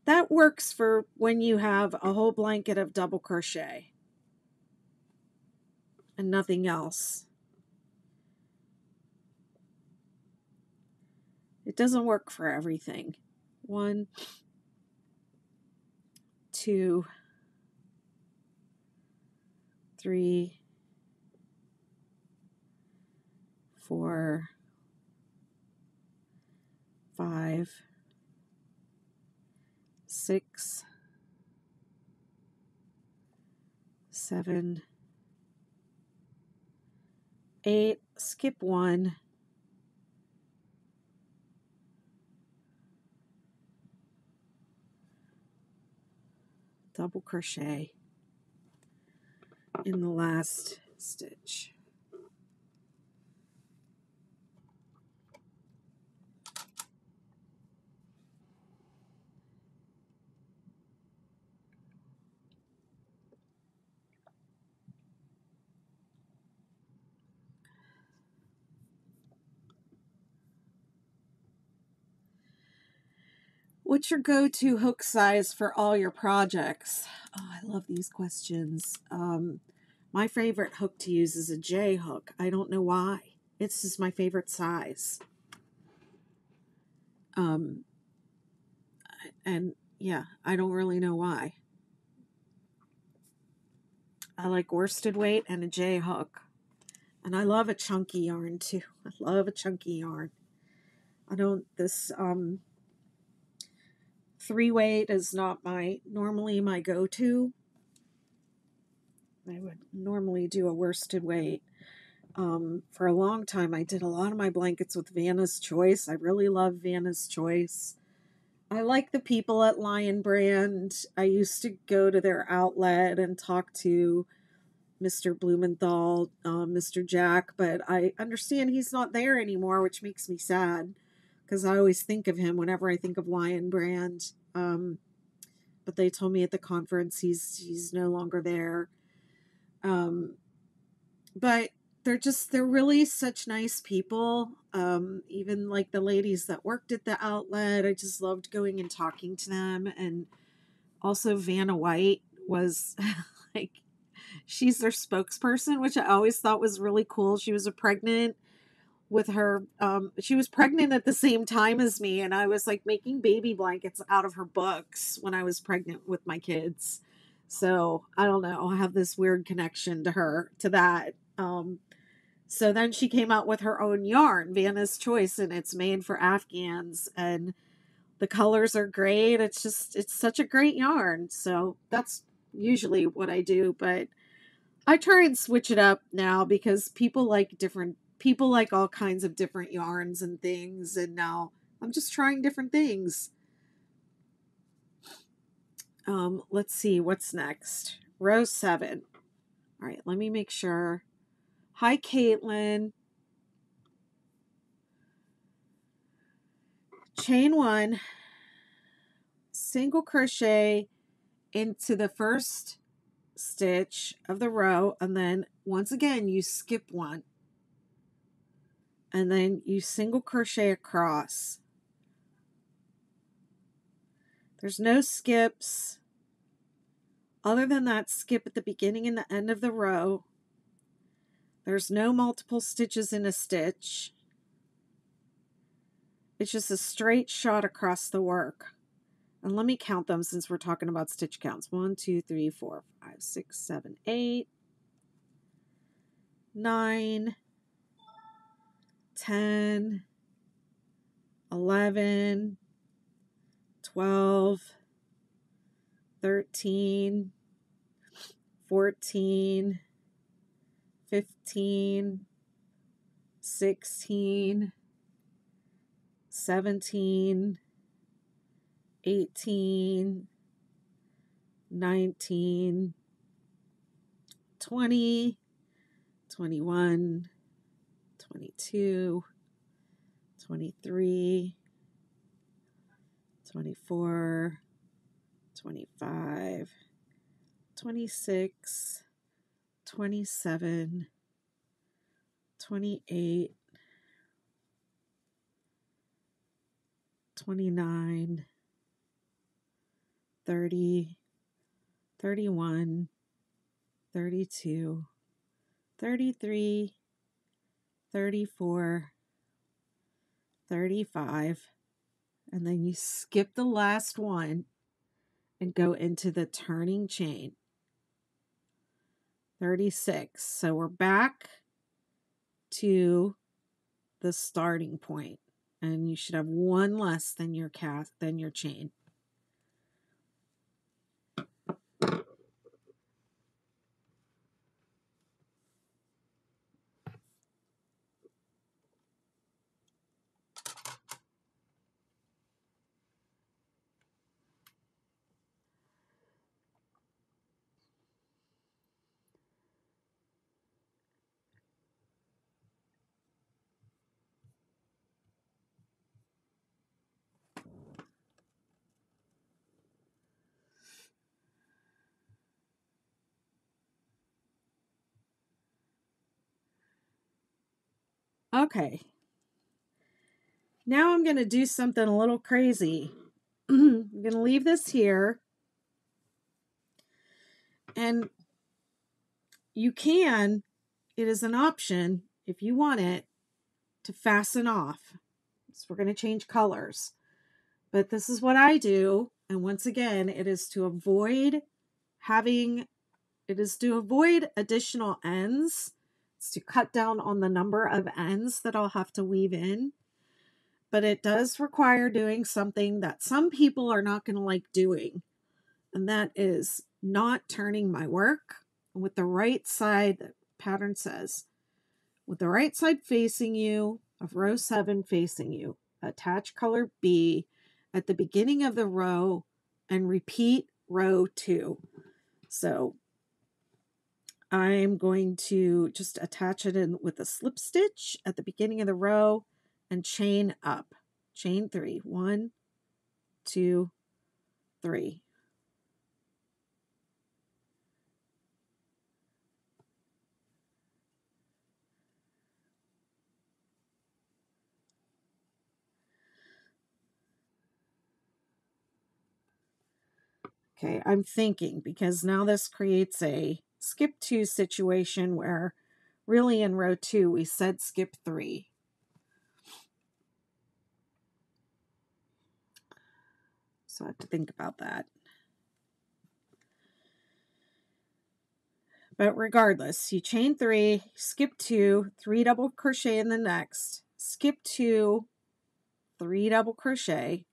That works for when you have a whole blanket of double crochet and nothing else. It doesn't work for everything. 1, 2, 3, 4, 5, 6, 7, 8, skip 1, double crochet in the last stitch. What's your go-to hook size for all your projects? Oh, I love these questions. My favorite hook to use is a J hook. I don't know why. It's just my favorite size. And yeah, I don't really know why. I like worsted weight and a J hook. And I love a chunky yarn too. I love a chunky yarn. This 3-weight is not normally my go-to. I would normally do a worsted weight. For a long time, I did a lot of my blankets with Vanna's Choice. I really love Vanna's Choice. I like the people at Lion Brand. I used to go to their outlet and talk to Mr. Blumenthal, Mr. Jack, but I understand he's not there anymore, which makes me sad because I always think of him whenever I think of Lion Brand. But they told me at the conference he's no longer there. But they're really such nice people. Even like the ladies that worked at the outlet, I just loved going and talking to them. And also Vanna White was like, she's their spokesperson, which I always thought was really cool. She was pregnant at the same time as me, and I was like making baby blankets out of her books when I was pregnant with my kids. So I don't know, I have this weird connection to that. So then she came out with her own yarn, Vanna's Choice, and it's made for Afghans, and the colors are great. It's such a great yarn. So that's usually what I do, but I try and switch it up now because people like all kinds of different yarns and things, and now I'm just trying different things. Let's see what's next. Row 7. All right, let me make sure. Hi, Caitlin. Chain 1, single crochet into the first stitch of the row, and then once again you skip 1, and then you single crochet across. There's no skips other than that skip at the beginning and the end of the row. There's no multiple stitches in a stitch. It's just a straight shot across the work. And let me count them since we're talking about stitch counts. 1, 2, 3, 4, 5, 6, 7, 8, 9, 10, 11, 12, 13, 14, 15, 16, 17, 18, 19, 20, 21, 22, 23, 24, 25, 26, 27, 28, 29, 30, 31, 32, 33, 34, 35, and then you skip the last one and go into the turning chain. 36. So we're back to the starting point, and you should have one less than your chain. Okay. Now I'm going to do something a little crazy. I'm going to leave this here. And you can, it is an option if you want it, to fasten off. So we're going to change colors. But this is what I do. And once again, it is to avoid additional ends. It's to cut down on the number of ends that I'll have to weave in. But it does require doing something that some people are not going to like doing. And that is not turning my work with the right side, the pattern says, with the right side facing you, of row 7 facing you. Attach color B at the beginning of the row and repeat row 2. So I'm going to just attach it in with a slip stitch at the beginning of the row and chain up. Chain 3. 1, 2, 3. Okay, I'm thinking, because now this creates a skip 2 situation where really in row 2 we said skip 3. So I have to think about that. But regardless, you chain 3, skip 2, 3 double crochet in the next, skip 2, 3 double crochet,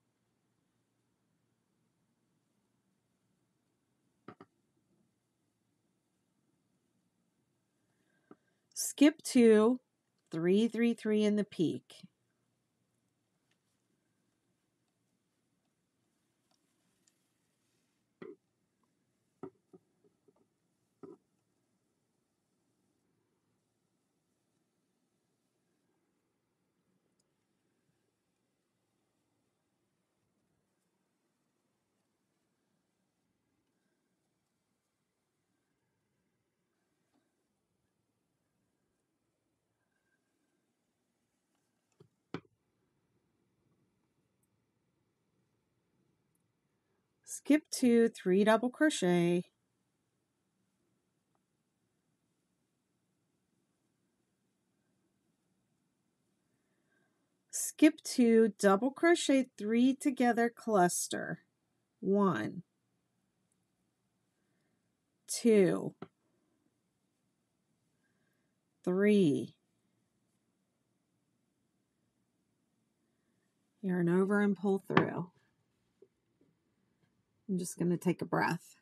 skip 2, 3, 3, 3 in the peak. Skip 2, 3 double crochet, skip 2, double crochet 3 together, cluster. 1, 2, 3, yarn over and pull through. I'm just going to take a breath.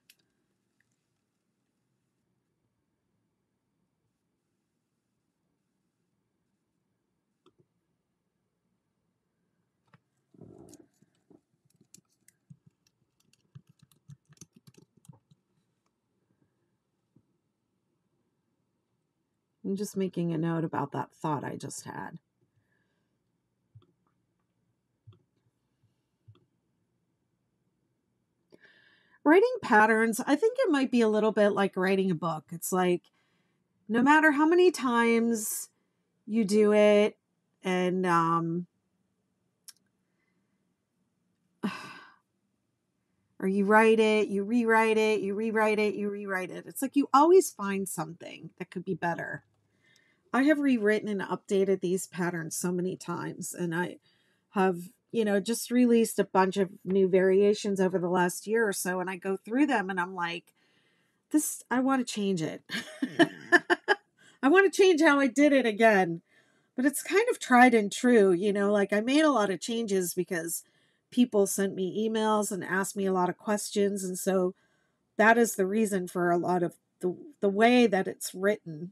I'm just making a note about that thought I just had. Writing patterns, I think it might be a little bit like writing a book. It's like, no matter how many times you do it, and or you write it, you rewrite it, you rewrite it, you rewrite it. It's like you always find something that could be better. I have rewritten and updated these patterns so many times, and I have, just released a bunch of new variations over the last year or so, and I go through them and I'm like, I want to change it. I want to change how I did it again. But it's kind of tried and true, like I made a lot of changes because people sent me emails and asked me a lot of questions. And so that is the reason for a lot of the way that it's written.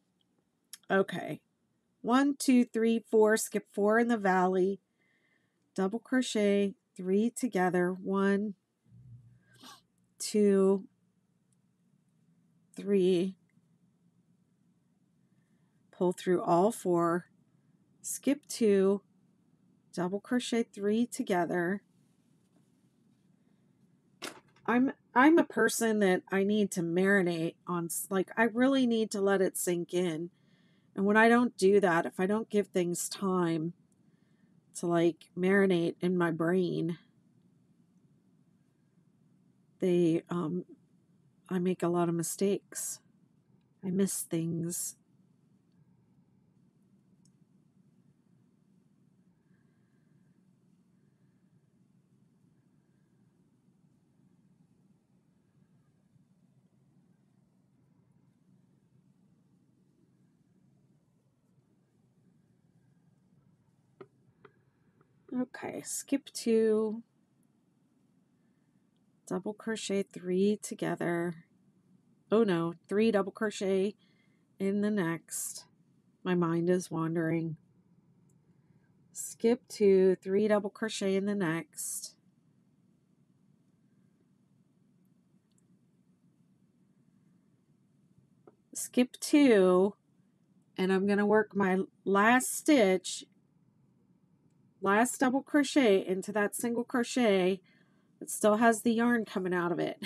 Okay. 1, 2, 3, 4, skip 4 in the valley, double crochet 3 together, 1, 2, 3, pull through all 4, skip 2, double crochet 3 together. I'm a person that I need to marinate on, like I really need to let it sink in. And when I don't do that, if I don't give things time to like marinate in my brain, I make a lot of mistakes. I miss things. Okay, skip 2, double crochet 3 together. Oh no, 3 double crochet in the next. My mind is wandering. Skip 2, 3 double crochet in the next. Skip 2, and I'm going to work my last stitch, last double crochet into that single crochet that still has the yarn coming out of it.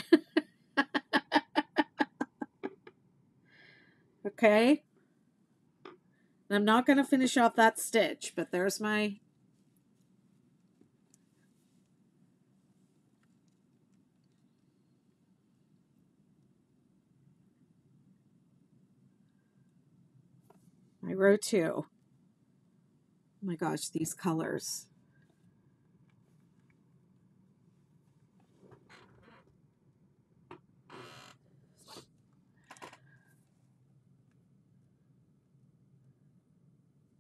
Okay, and I'm not going to finish off that stitch, but there's my row 2. Oh my gosh, these colors.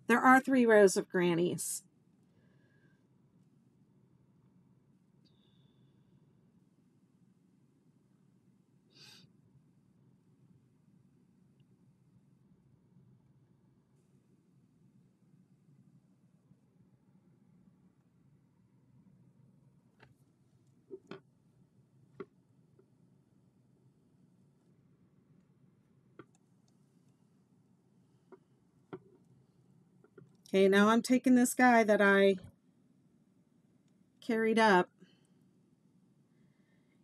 There are 3 rows of grannies. Okay, now I'm taking this guy that I carried up.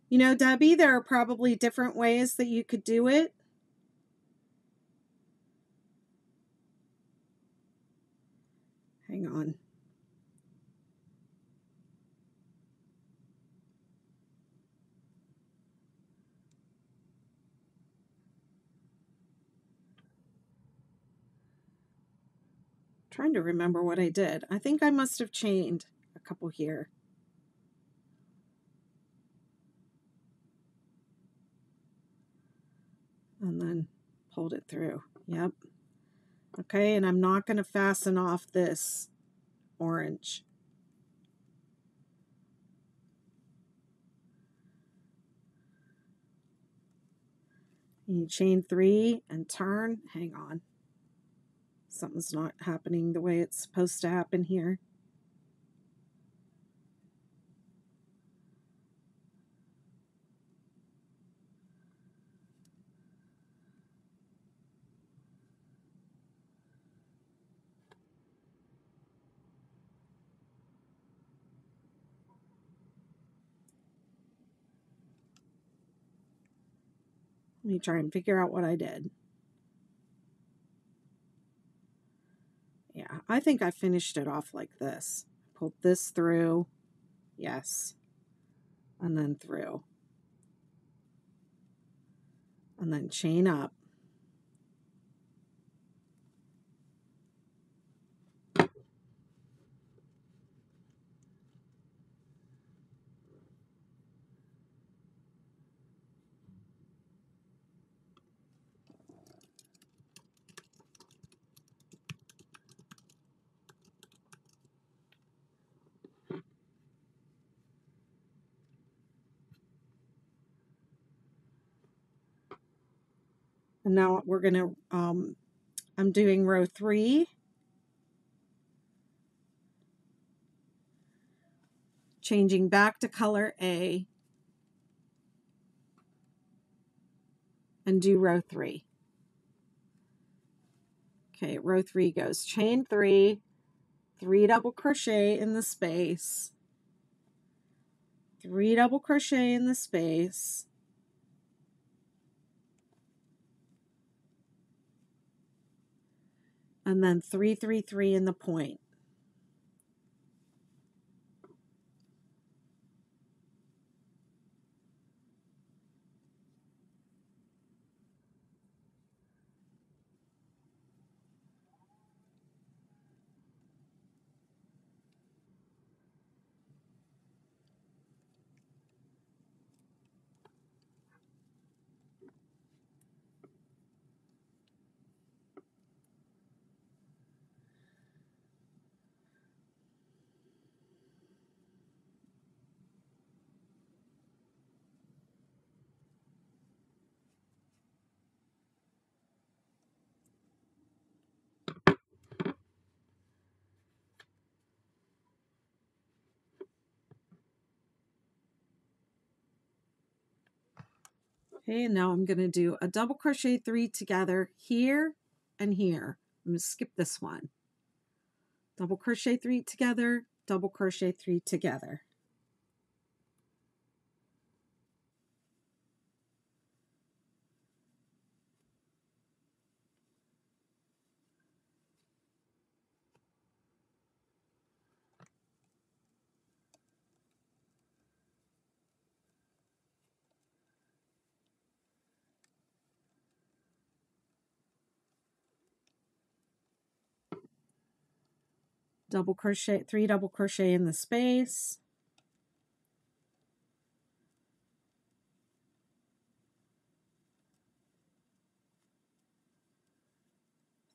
You know, Debbie, there are probably different ways that you could do it. Hang on. Trying to remember what I did. I think I must have chained a couple here. And then pulled it through. Yep. Okay, and I'm not going to fasten off this orange. You chain 3 and turn. Hang on. Something's not happening the way it's supposed to happen here. Let me try and figure out what I did. Yeah, I think I finished it off like this. Pulled this through. Yes. And then through. And then chain up. And now we're going to, I'm doing row 3. Changing back to color A. And do row 3. Okay, row 3 goes chain 3, 3 double crochet in the space, 3 double crochet in the space, and then 3, 3, 3 in the point. Okay, and now I'm going to do a double crochet 3 together here and here. I'm going to skip this one. Double crochet 3 together, double crochet 3 together. Double crochet, 3 double crochet in the space.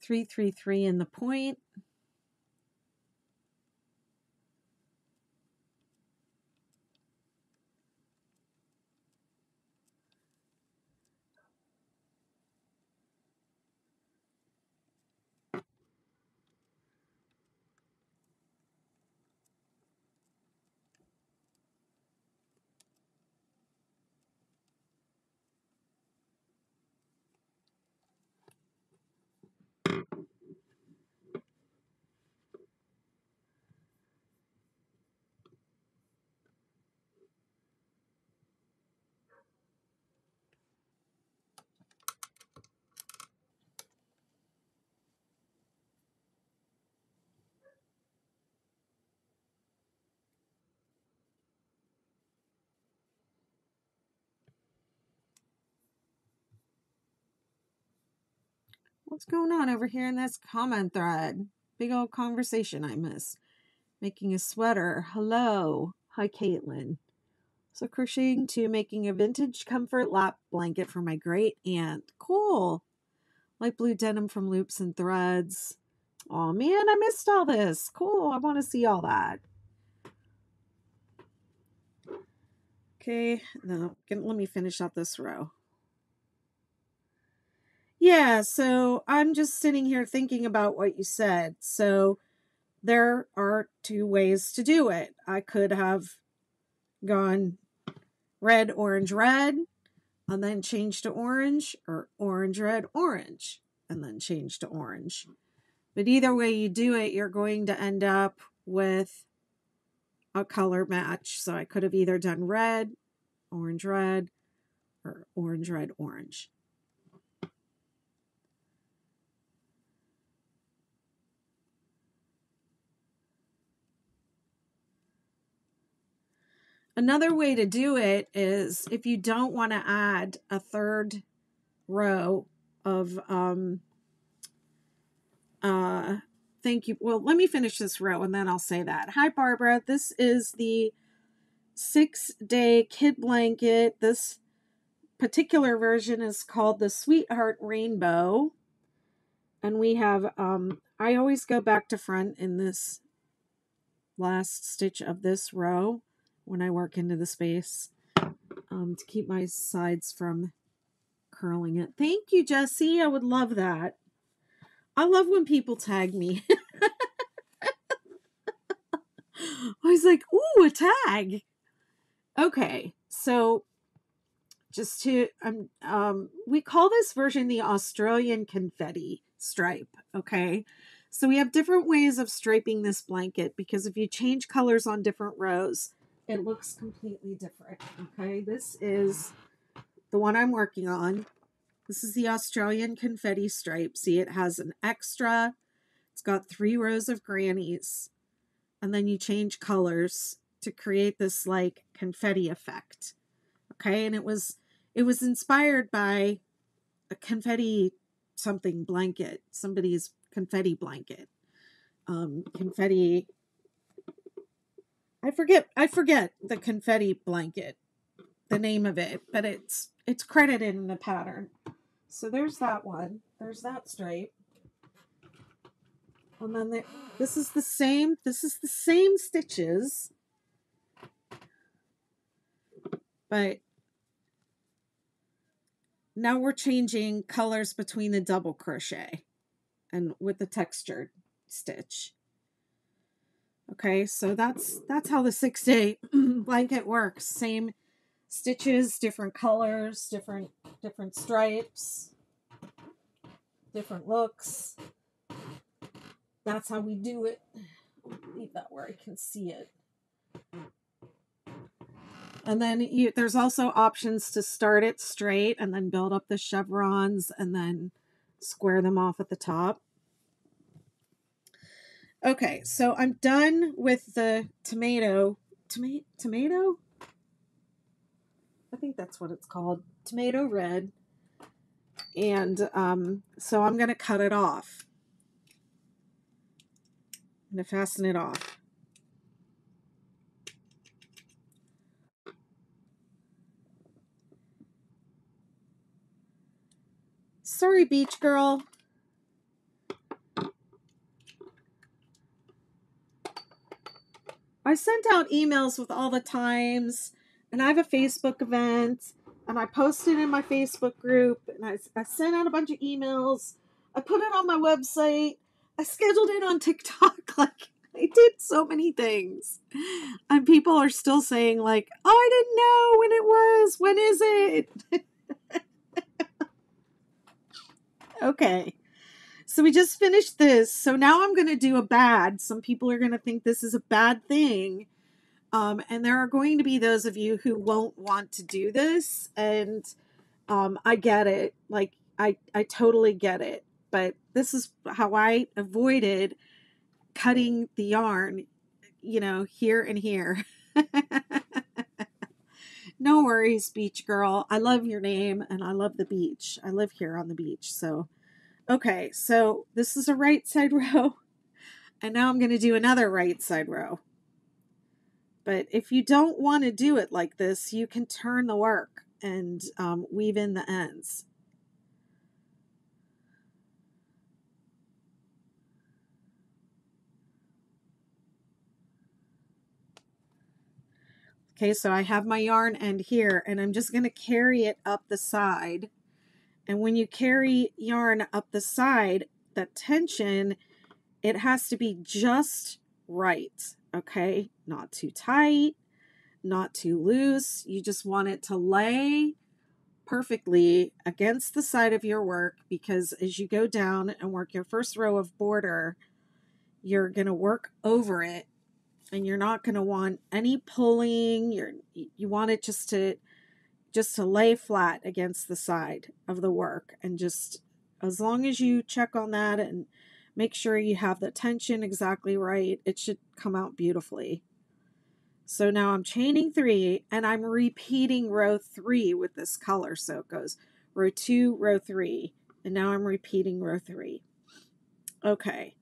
Three, 3, 3 in the point. What's going on over here in this comment thread? Big old conversation I missed. Making a sweater. Hello. Hi, Caitlin. So crocheting 2, making a vintage comfort lap blanket for my great aunt. Cool. Light blue denim from Loops and Threads. Oh man, I missed all this. Cool. I want to see all that. Okay, now let me finish up this row. Yeah, so I'm just sitting here thinking about what you said. So there are two ways to do it. I could have gone red, orange, red, and then change to orange, or orange, red, orange, and then change to orange. But either way you do it, you're going to end up with a color match. So I could have either done red, red, or orange, red, orange. Another way to do it is if you don't want to add a third row of, thank you. Well, let me finish this row and then I'll say that. Hi, Barbara. This is the 6-day kid blanket. This particular version is called the Sweetheart Rainbow. And we have, I always go back to front in this last stitch of this row when I work into the space, to keep my sides from curling it. Thank you, Jessie. I would love that. I love when people tag me. I was like, ooh, a tag. Okay, so just to, we call this version the Australian Confetti stripe, okay? So we have different ways of striping this blanket because if you change colors on different rows, it looks completely different, okay? This is the one I'm working on. This is the Australian Confetti stripe. See, it has an extra. It's got 3 rows of grannies. And then you change colors to create this like confetti effect. Okay, and it was inspired by a confetti something blanket, somebody's confetti blanket. Confetti. I forget the confetti blanket, the name of it, but it's credited in the pattern. So there's that one. There's that stripe. And then this is the same stitches, but now we're changing colors between the double crochet and with the textured stitch. Okay, so that's how the 6-day blanket works. Same stitches, different colors, different stripes, different looks. That's how we do it. I'll leave that where I can see it. And then there's also options to start it straight and then build up the chevrons and then square them off at the top. Okay, so I'm done with the tomato? I think that's what it's called. Tomato red. And so I'm going to cut it off. I'm going to fasten it off. Sorry, beach girl. I sent out emails with all the times, and I have a Facebook event, and I posted in my Facebook group, and I sent out a bunch of emails. I put it on my website. I scheduled it on TikTok. Like, I did so many things. And people are still saying, like, oh, I didn't know when it was. When is it? Okay. So we just finished this. So now I'm going to do a bad. Some people are going to think this is a bad thing. And there are going to be those of you who won't want to do this. And I get it. Like, I totally get it. But this is how I avoided cutting the yarn, here and here. No worries, beach girl. I love your name and I love the beach. I live here on the beach. So, okay. So this is a right side row. And now I'm going to do another right side row. But if you don't want to do it like this, you can turn the work and weave in the ends. Okay, so I have my yarn end here, and I'm just going to carry it up the side And when you carry yarn up the side, the tension, it has to be just right, okay? Not too tight, not too loose. You just want it to lay perfectly against the side of your work, because as you go down and work your first row of border, you're going to work over it, and you're not going to want any pulling. You want it just to lay flat against the side of the work, and just as long as you check on that and make sure you have the tension exactly right, it should come out beautifully. So now I'm chaining 3 and I'm repeating row 3 with this color. So it goes row 2, row 3, and now I'm repeating row 3. Okay,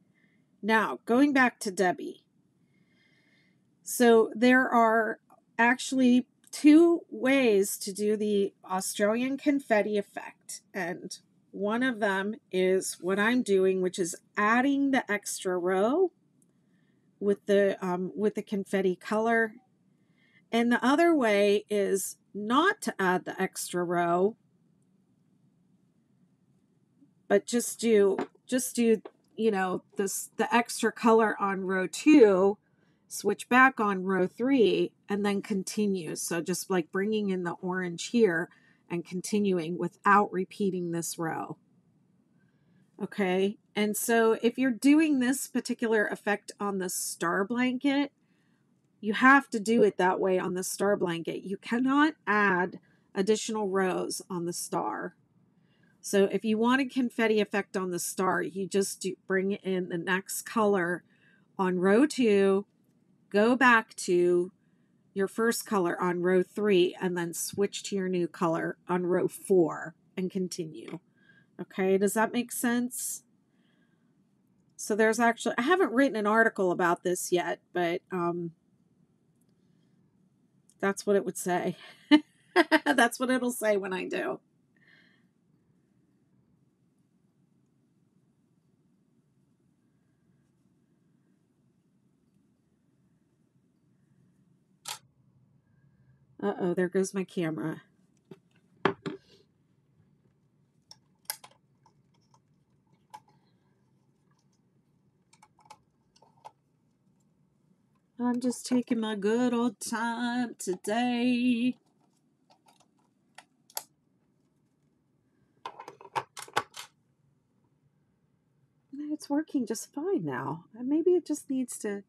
now going back to Debbie. So there are actually 2 ways to do the Australian confetti effect, and one of them is what I'm doing, which is adding the extra row with the confetti color. And the other way is not to add the extra row, but just do the extra color on row 2, switch back on row 3, and then continue. So just like bringing in the orange here and continuing without repeating this row. Okay, and so if you're doing this particular effect on the star blanket, you have to do it that way on the star blanket. You cannot add additional rows on the star. So if you want a confetti effect on the star, you just bring in the next color on row 2, go back to your first color on row 3, and then switch to your new color on row 4 and continue. Okay, does that make sense? So there's actually, I haven't written an article about this yet, but that's what it would say. That's what it'll say when I do. Uh-oh, there goes my camera. I'm just taking my good old time today. It's working just fine now. Maybe it just needs to,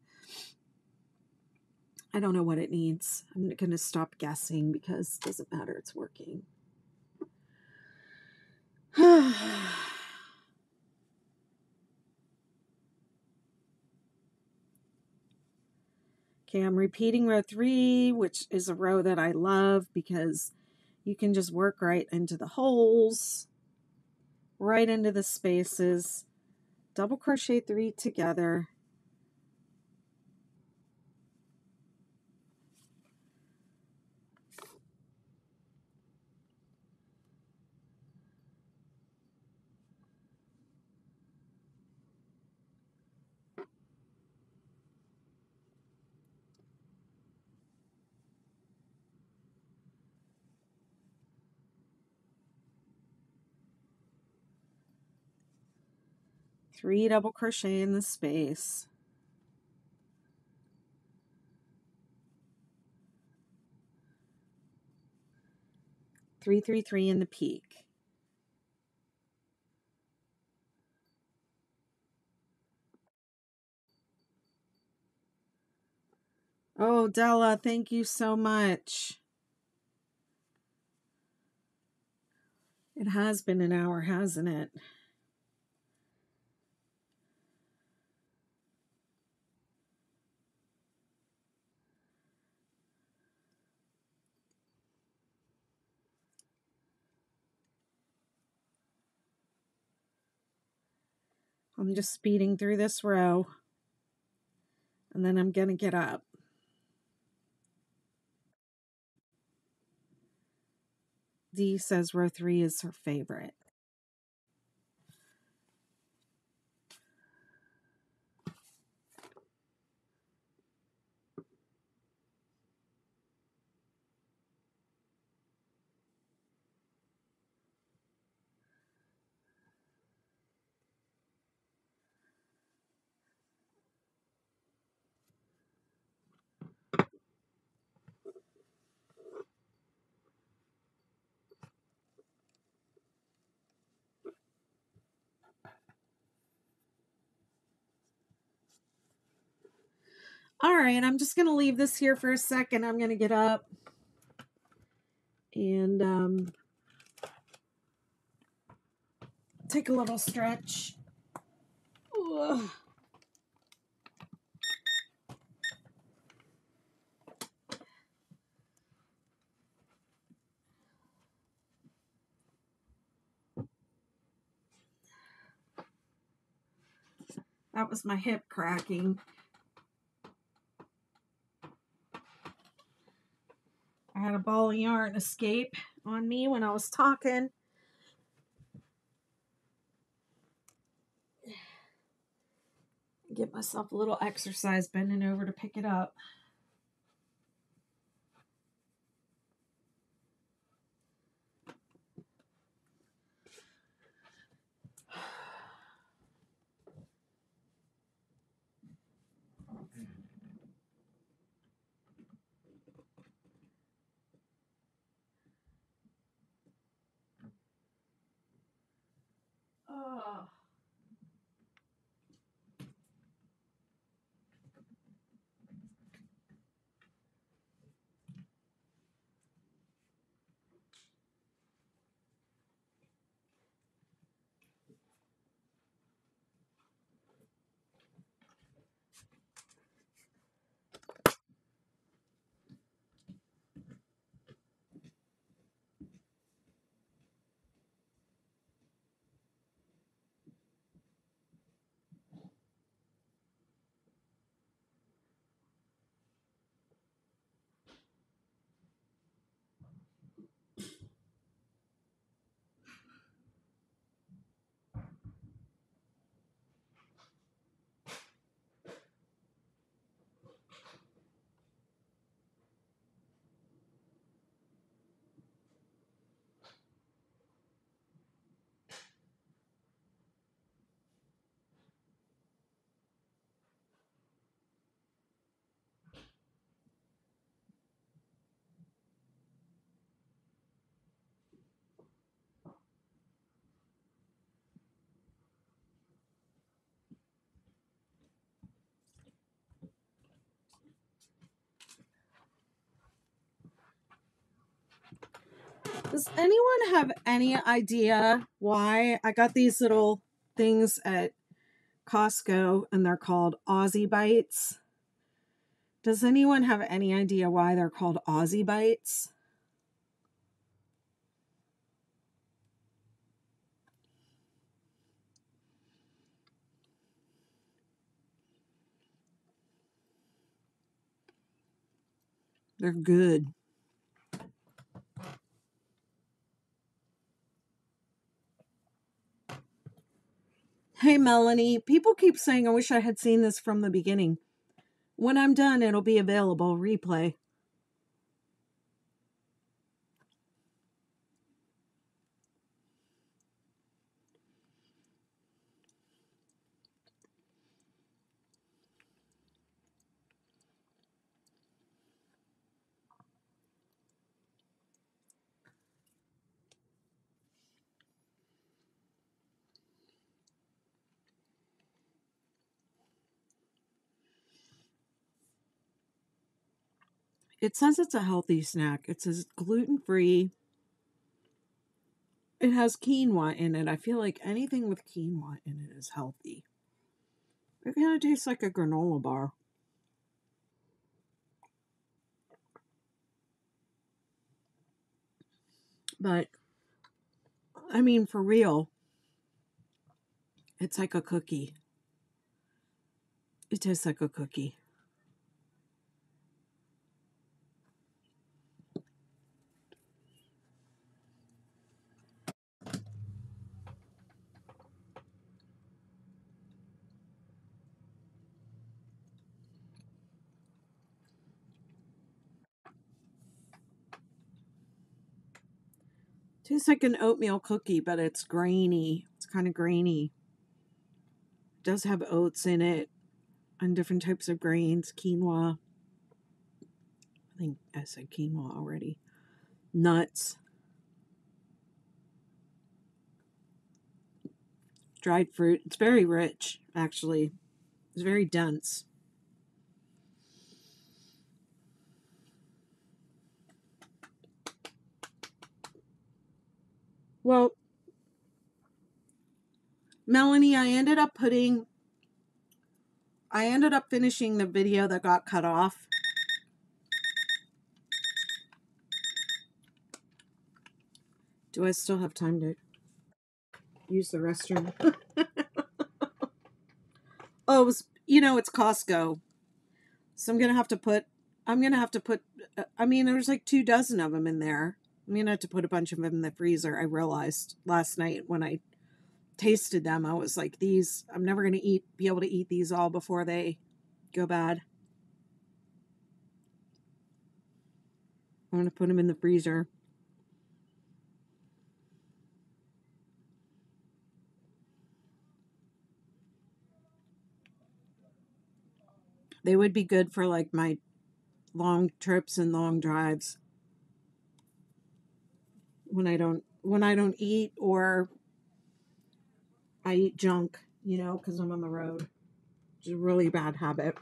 I don't know what it needs. I'm going to stop guessing because it doesn't matter. It's working. Okay, I'm repeating row 3, which is a row that I love because you can just work right into the holes, right into the spaces, double crochet 3 together. Three double crochet in the space. Three in the peak. Oh, Della, thank you so much. It has been an hour, hasn't it? I'm just speeding through this row, and then I'm going to get up. Dee says row 3 is her favorite. All right, I'm just going to leave this here for a second. I'm going to get up and take a little stretch. Ugh. That was my hip cracking. I had a ball of yarn escape on me when I was talking. Get myself a little exercise bending over to pick it up. Oh. Does anyone have any idea why I got these little things at Costco and they're called Aussie Bites? Does anyone have any idea why they're called Aussie Bites? They're good. Hey, Melanie, people keep saying I wish I had seen this from the beginning. When I'm done, it'll be available, replay. It says it's a healthy snack. It says gluten-free. It has quinoa in it. I feel like anything with quinoa in it is healthy. It kind of tastes like a granola bar. But, I mean, for real, it's like a cookie. It tastes like a cookie. Tastes like an oatmeal cookie, but it's grainy. It's kind of grainy. It does have oats in it and different types of grains. Quinoa. I think I said quinoa already. Nuts. Dried fruit. It's very rich, actually. It's very dense. Well, Melanie, I ended up finishing the video that got cut off. Do I still have time to use the restroom? Oh, it's Costco. So I'm going to have to put, I mean, there's like 24 of them in there. I'm going to have to put a bunch of them in the freezer. I realized last night when I tasted them, I was like, I'm never going to be able to eat these all before they go bad. I'm going to put them in the freezer. They would be good for like my long trips and long drives when I don't eat, or I eat junk, because I'm on the road. It's a really bad habit.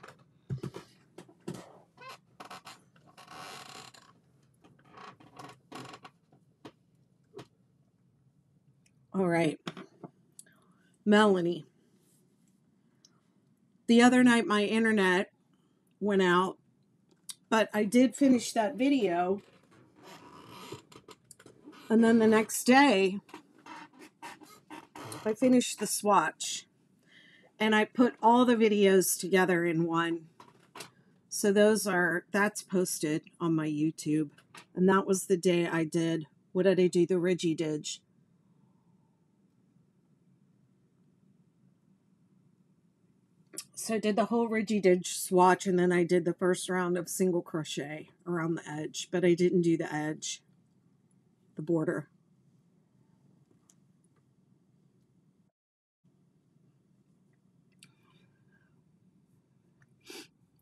All right. Melanie. The other night my internet went out, but I did finish that video. And then the next day, I finished the swatch. And I put all the videos together in one. So that's posted on my YouTube. And that was the day I did, what did I do? The Ridgy-Dig. So I did the whole Ridgy-Dig swatch, and then I did the first round of single crochet around the edge, but I didn't do the edge, the border.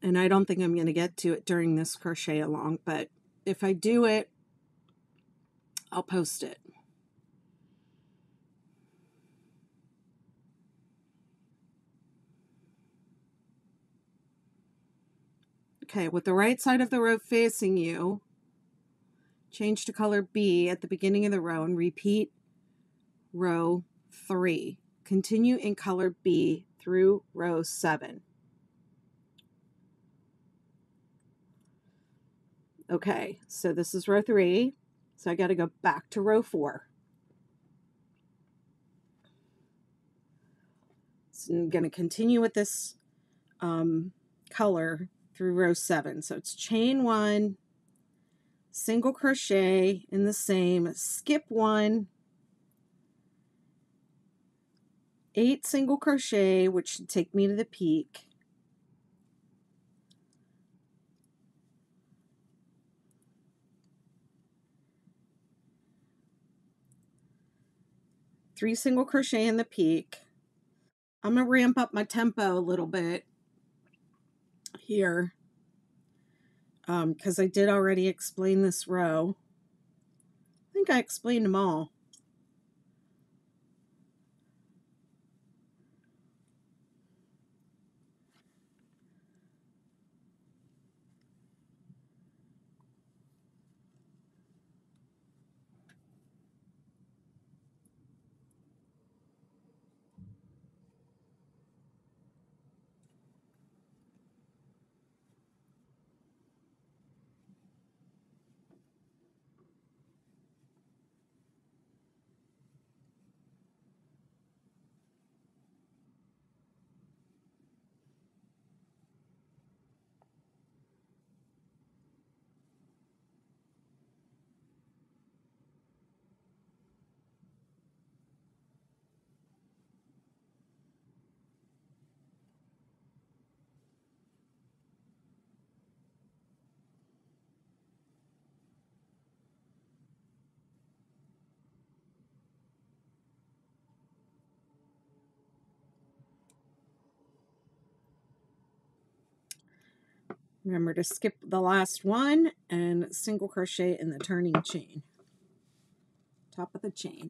And I don't think I'm going to get to it during this crochet along, but if I do it, I'll post it. Okay, with the right side of the row facing you, change to color B at the beginning of the row and repeat row 3. Continue in color B through row 7. Okay, so this is row 3. So I got to go back to row 4. So I'm going to continue with this color through row 7. So it's chain 1, single crochet in the same, skip 1, 8 single crochet, which should take me to the peak. Three single crochet in the peak. I'm going to ramp up my tempo a little bit here because I did already explain this row. I think I explained them all. Remember to skip the last one and single crochet in the turning chain, top of the chain.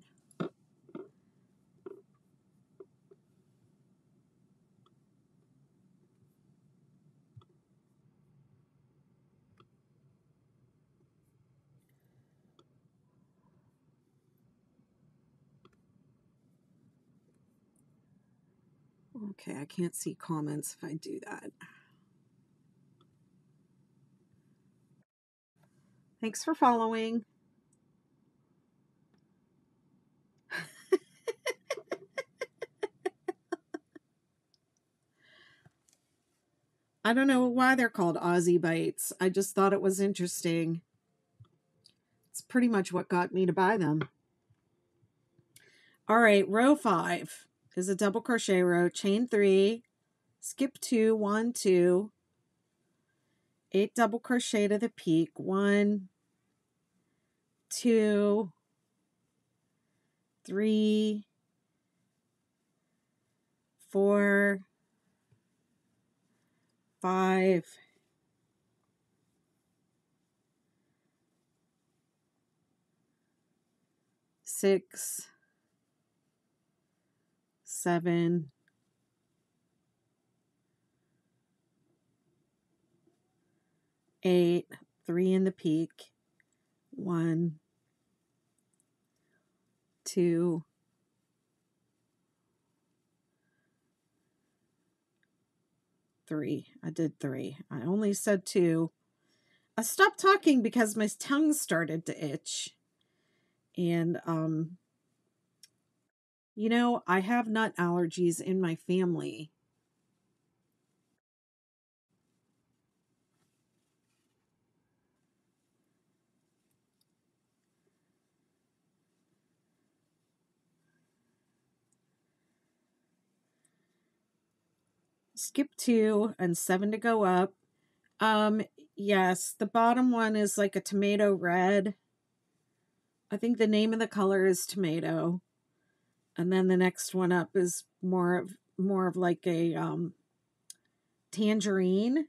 Okay, I can't see comments if I do that. Thanks for following. I don't know why they're called Aussie Bites. I just thought it was interesting. It's pretty much what got me to buy them. All right, row 5 is a double crochet row, chain 3, skip 2, 1, 2, 8 double crochet to the peak, 1, 2, 3, 4, 5, 6, 7, 8, 3 in the peak, 1, 2, 3. I did 3. I only said 2. I stopped talking because my tongue started to itch. And, you know, I have nut allergies in my family. Skip 2 and 7 to go up. Yes, the bottom one is like a tomato red. I think the name of the color is tomato. And then the next one up is more of like a tangerine.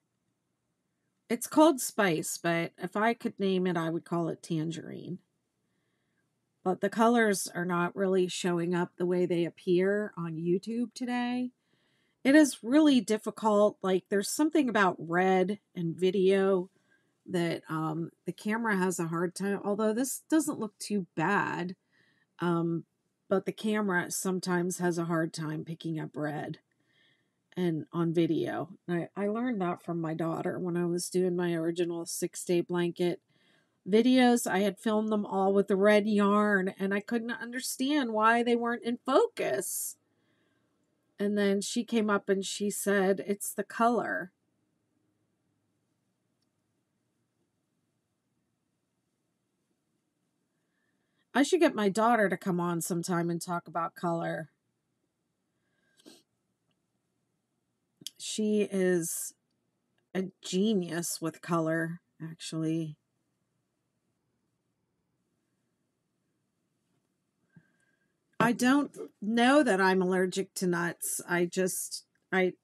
It's called spice, but if I could name it, I would call it tangerine. But the colors are not really showing up the way they appear on YouTube today. It is really difficult. Like there's something about red and video that the camera has a hard time, although this doesn't look too bad. But the camera sometimes has a hard time picking up red and on video. I learned that from my daughter when I was doing my original 6-day blanket videos. I had filmed them all with the red yarn and I couldn't understand why they weren't in focus. And then she came up and she said, it's the color. I should get my daughter to come on sometime and talk about color. She is a genius with color, actually. I don't know that I'm allergic to nuts.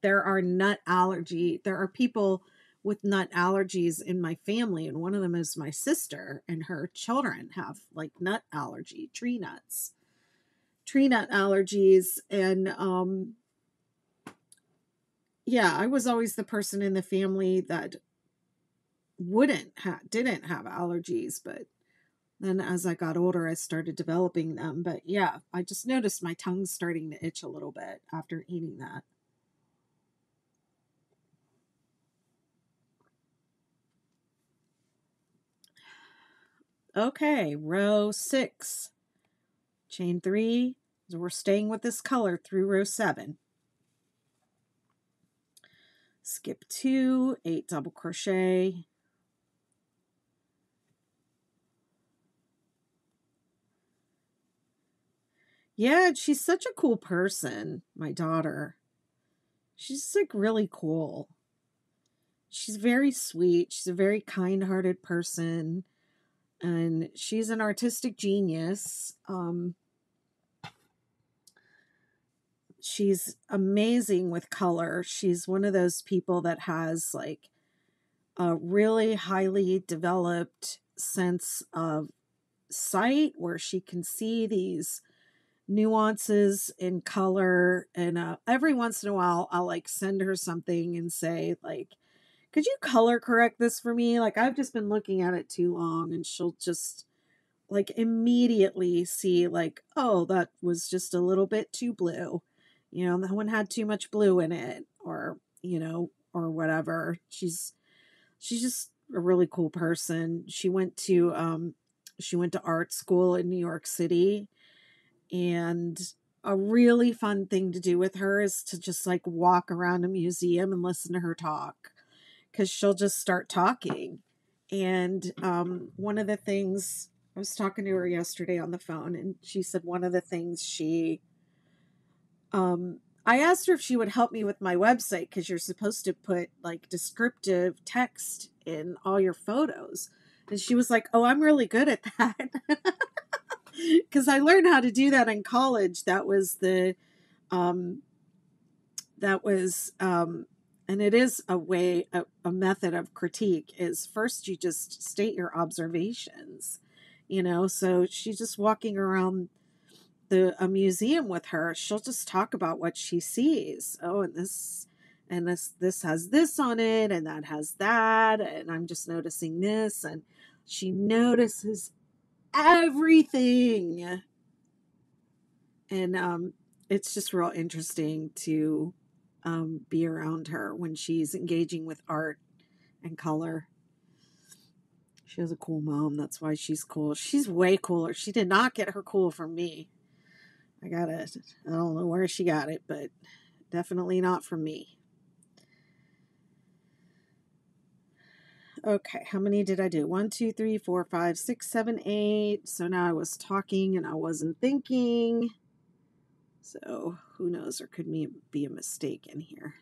There are nut allergy. There are people with nut allergies in my family, and one of them is my sister, and her children have like nut allergy, tree nut allergies. And yeah, I was always the person in the family that didn't have allergies, but then as I got older, I started developing them. But yeah, I just noticed my tongue starting to itch a little bit after eating that. Okay, row 6, chain 3. So we're staying with this color through row 7. Skip 2, 8 double crochet. Yeah, she's such a cool person, my daughter. She's like really cool. She's very sweet. She's a very kind-hearted person. And she's an artistic genius. She's amazing with color. She's one of those people that has like a really highly developed sense of sight where she can see these nuances in color. And every once in a while, I'll like send her something and say like, could you color correct this for me? Like I've just been looking at it too long, and she'll just like immediately see like, oh, that was just a little bit too blue. You know, that one had too much blue in it, or, you know, or whatever. She's just a really cool person. She went to art school in New York City, and a really fun thing to do with her is to just like walk around a museum and listen to her talk, because she'll just start talking. And one of the things, I was talking to her yesterday on the phone, and she said one of the things I asked her if she would help me with my website, because you're supposed to put like descriptive text in all your photos. And she was like, "Oh, I'm really good at that." Because I learned how to do that in college. Um, and it is a method of critique is first you just state your observations, you know. So she's just walking around a museum with her. She'll just talk about what she sees. Oh, and this has this on it, and that has that, and I'm just noticing this, and she notices everything. And it's just real interesting to be around her when she's engaging with art and color. She has a cool mom. That's why she's cool. She's way cooler. She did not get her cool from me. I don't know where she got it, but definitely not from me. Okay, how many did I do? 1, 2, 3, 4, 5, 6, 7, 8. So now I was talking and I wasn't thinking. So who knows? There could be a mistake in here.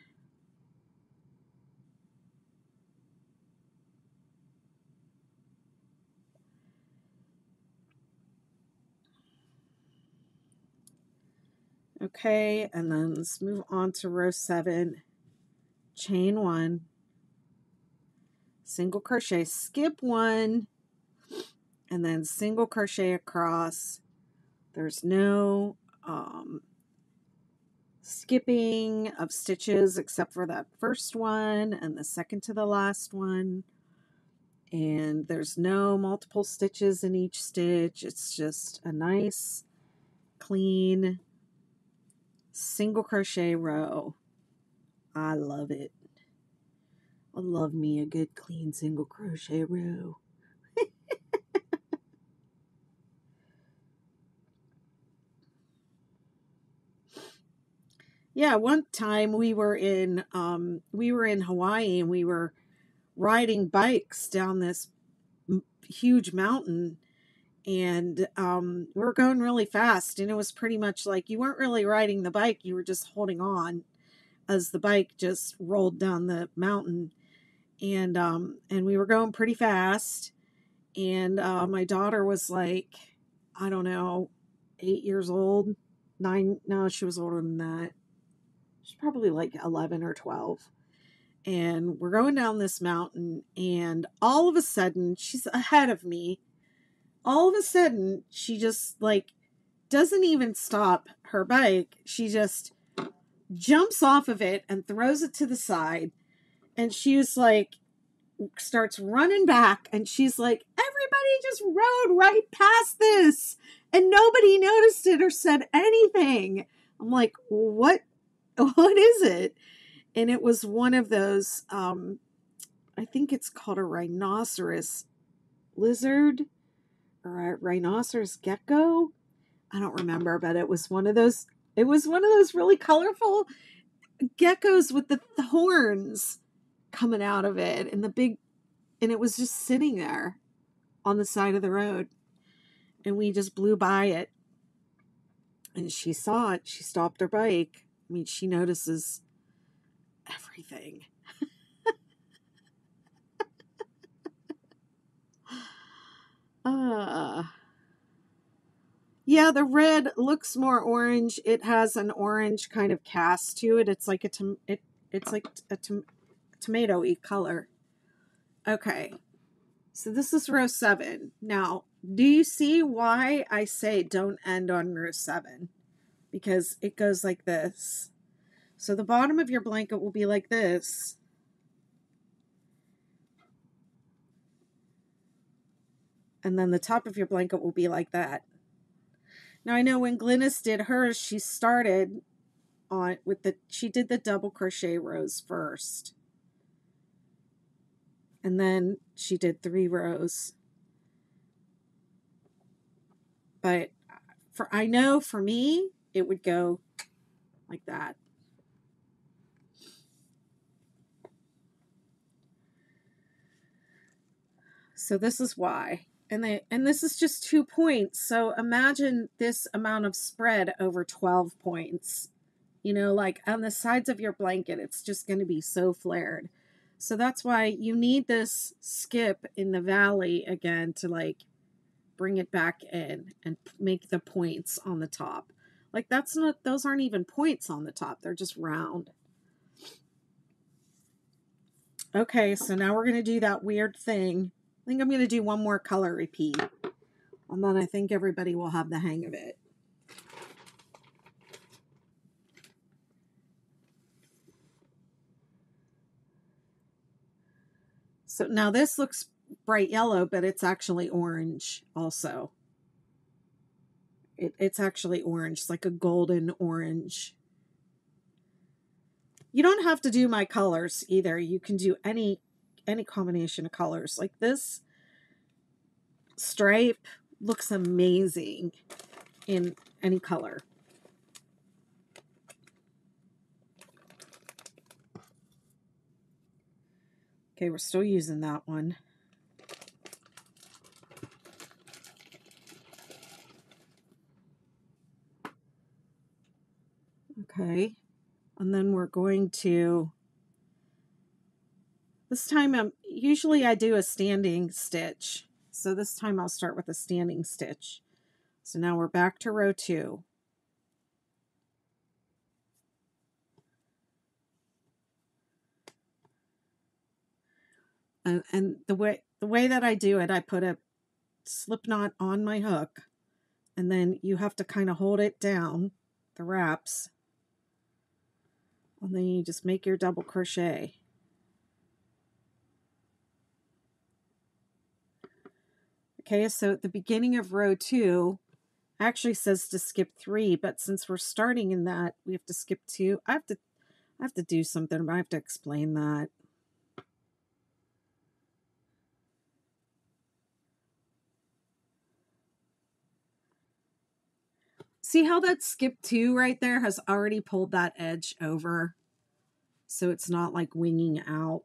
Okay, and then let's move on to row 7. Chain 1, single crochet, skip 1, and then single crochet across. There's no skipping of stitches except for that first one and the second to the last one. And there's no multiple stitches in each stitch. It's just a nice, clean, single crochet row. I love it. I love me a good, clean, single crochet row. Yeah, one time we were in Hawaii, and we were riding bikes down this huge mountain, and we were going really fast, and it was pretty much like you weren't really riding the bike, you were just holding on as the bike just rolled down the mountain. And we were going pretty fast, and my daughter was like, I don't know, 8 years old, 9, no, she was older than that. She's probably like 11 or 12. And we're going down this mountain, and all of a sudden, she's ahead of me. All of a sudden, she just like doesn't even stop her bike. She just jumps off of it and throws it to the side. And she's like, starts running back, and she's like, everybody just rode right past this, and nobody noticed it or said anything. I'm like, what is it? And it was one of those, I think it's called a rhinoceros lizard or a rhinoceros gecko. I don't remember, but it was one of those really colorful geckos with the horns coming out of it, and and it was just sitting there on the side of the road, and we just blew by it, and she saw it. She stopped her bike. I mean, she notices everything. Yeah, the red looks more orange. It has an orange kind of cast to it. It's like it's like a tomato-y color. Okay, so this is row 7. Now, do you see why I say don't end on row 7? Because it goes like this. So the bottom of your blanket will be like this. And then the top of your blanket will be like that. Now, I know when Glynis did hers, she started on with the, she did the double crochet rows first. And then she did 3 rows. But I know for me, it would go like that. So this is why. And this is just 2 points. So imagine this amount of spread over 12 points. You know, like on the sides of your blanket, it's just going to be so flared. So that's why you need this skip in the valley again to like bring it back in and make the points on the top. Like that's not, those aren't even points on the top. They're just round. Okay, so now we're going to do that weird thing. I think I'm going to do one more color repeat. And then I think everybody will have the hang of it. So now this looks bright yellow, but it's actually orange also. It's actually orange. It's like a golden orange. You don't have to do my colors either. You can do any combination of colors. Like this stripe looks amazing in any color. Okay, we're still using that one. Okay, and then we're going to, this time usually I do a standing stitch. So this time I'll start with a standing stitch. So now we're back to row 2. And the way that I do it, I put a slip knot on my hook, and then you have to kind of hold it down, the wraps, and then you just make your double crochet. Okay, so at the beginning of row 2 actually says to skip 3, but since we're starting in that, we have to skip 2. I have to do something, but I have to explain that. See how that skip 2 right there has already pulled that edge over? So it's not like winging out.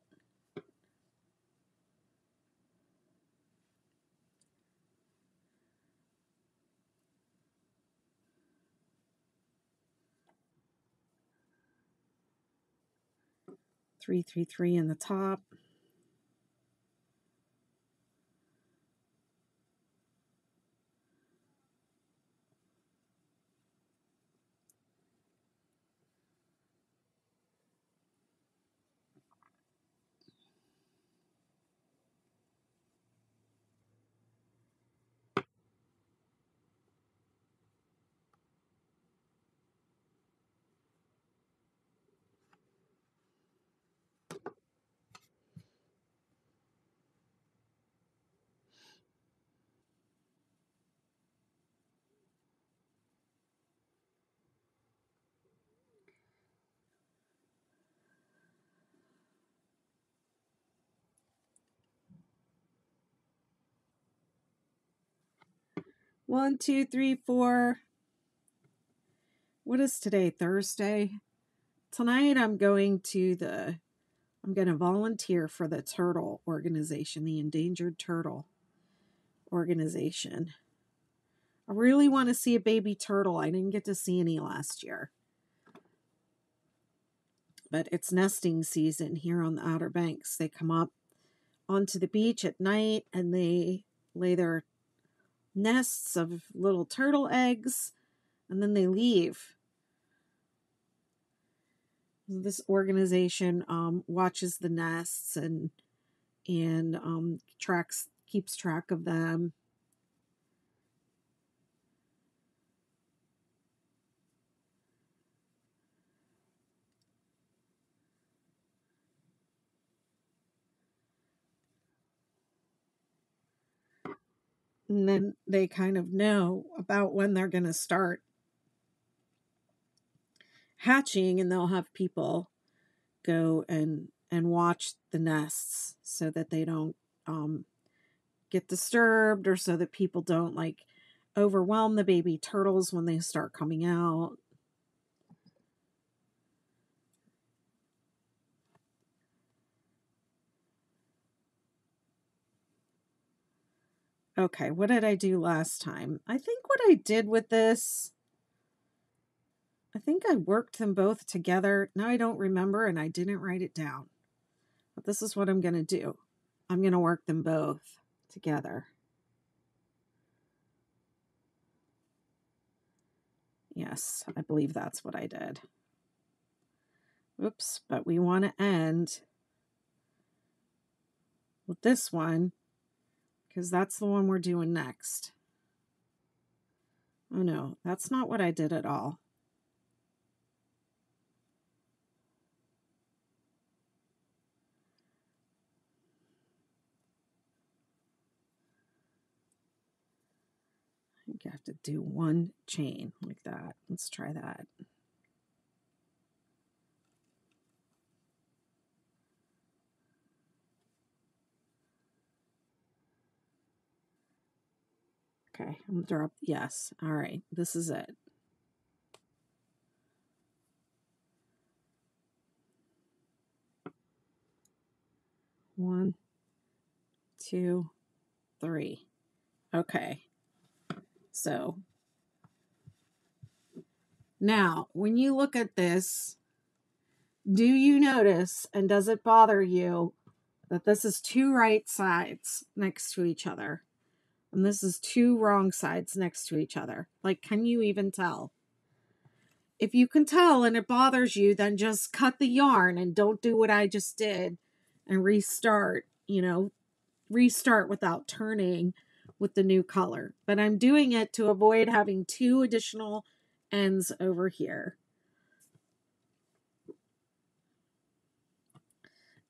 Three, 3, 3 in the top. One, two, three, 4. What is today? Thursday? Tonight I'm going to volunteer for the turtle organization, the endangered turtle organization. I really want to see a baby turtle. I didn't get to see any last year. But it's nesting season here on the Outer Banks. They come up onto the beach at night and they lay their nests of little turtle eggs and then they leave. This organization watches the nests and keeps track of them. And then they kind of know about when they're going to start. hatching, and they'll have people go and watch the nests so that they don't get disturbed, or so that people don't like overwhelm the baby turtles when they start coming out. Okay, what did I do last time? I think what I did with this, I think I worked them both together. Now I don't remember, and I didn't write it down. But this is what I'm going to do. I'm going to work them both together. Yes, I believe that's what I did. Oops, but we want to end with this one because that's the one we're doing next. Oh no, that's not what I did at all. I think you have to do one chain like that. Let's try that. Okay, I'm gonna drop, yes. All right, this is it. One, two, three. Okay. So now when you look at this, do you notice, and does it bother you, that this is two right sides next to each other? And this is two wrong sides next to each other. Like, can you even tell? If you can tell and it bothers you, then just cut the yarn and don't do what I just did and restart, restart without turning with the new color. But I'm doing it to avoid having two additional ends over here.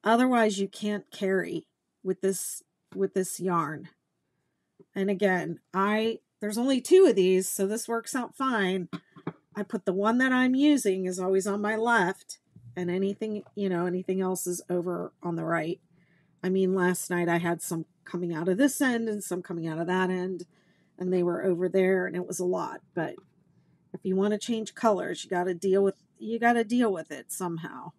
Otherwise, you can't carry with this yarn. And again, there's only two of these, so this works out fine. I put the one that I'm using is always on my left, and anything else is over on the right. I mean, last night I had some coming out of this end and some coming out of that end, and they were over there, and it was a lot. But if you want to change colors, you got to deal with it somehow.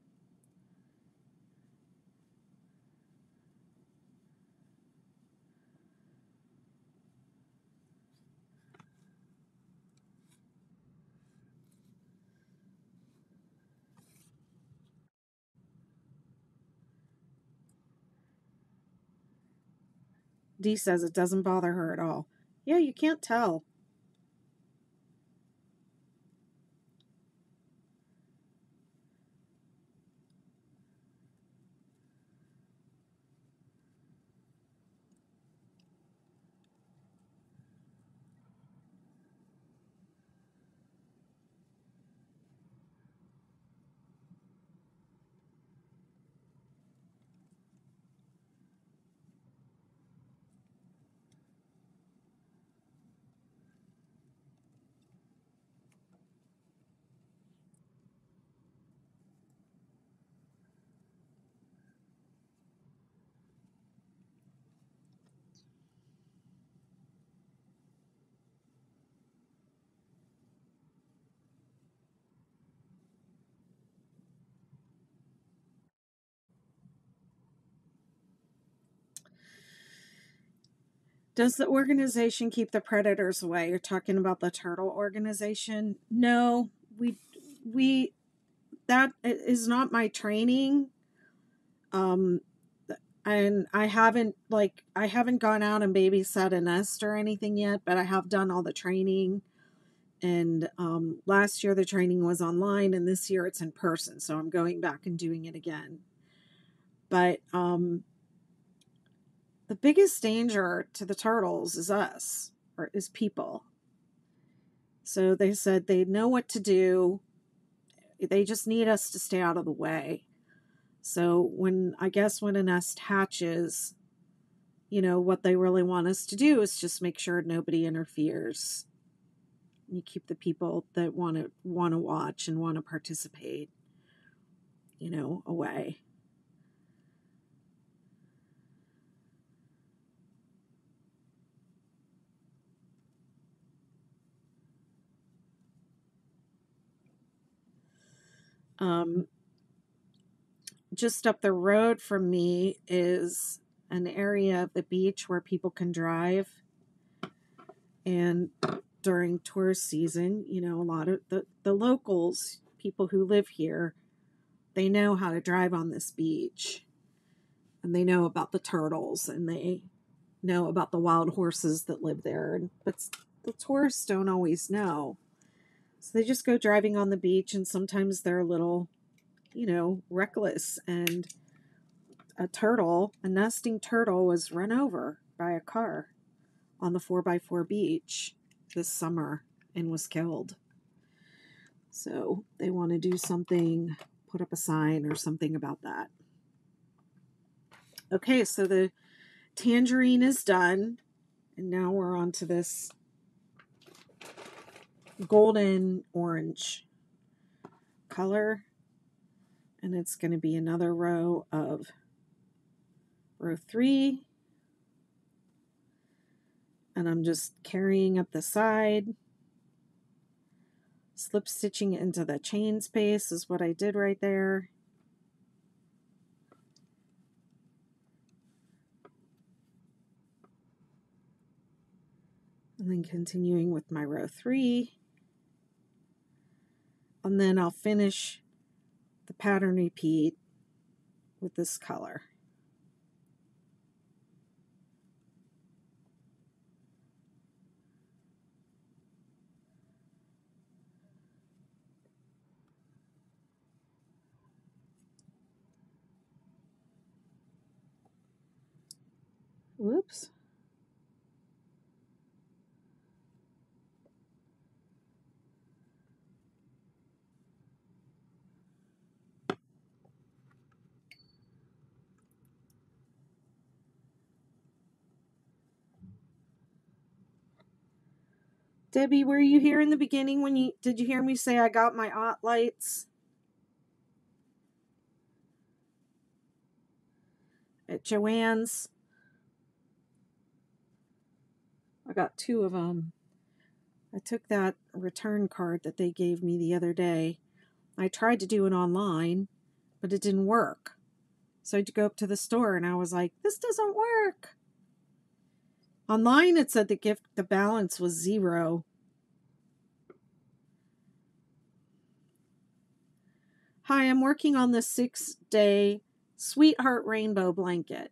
Dee says it doesn't bother her at all. Yeah, you can't tell. Does the organization keep the predators away? You're talking about the turtle organization? No, we that is not my training. And I haven't gone out and babysat a nest or anything yet, but I have done all the training. And last year the training was online, and this year it's in person, so I'm going back and doing it again. But the biggest danger to the turtles is us, or is people. So they said they know what to do. They just need us to stay out of the way. So when a nest hatches, what they really want us to do is just make sure nobody interferes. You keep the people that want to watch and want to participate, you know, away. Just up the road from me is an area of the beach where people can drive. And during tourist season, you know, a lot of the locals, people who live here, they know how to drive on this beach. And they know about the turtles, and they know about the wild horses that live there. But the tourists don't always know. So they just go driving on the beach, and sometimes they're a little, you know, reckless. And a nesting turtle was run over by a car on the 4x4 beach this summer and was killed. So they want to do something, put up a sign or something about that. Okay, so the tangerine is done. And now we're on to this golden orange color. And it's going to be another row of row 3. And I'm just carrying up the side. Slip stitching into the chain space is what I did right there. And then continuing with my row 3. And then I'll finish the pattern repeat with this color. Whoops. Debbie, were you here in the beginning when did you hear me say I got my aught lights at Joann's? I got 2 of them. I took that return card that they gave me the other day. I tried to do it online, but it didn't work. So I had to go up to the store and I was like, this doesn't work. Online it said the balance was 0. Hi, I'm working on the 6-day Sweetheart Rainbow blanket.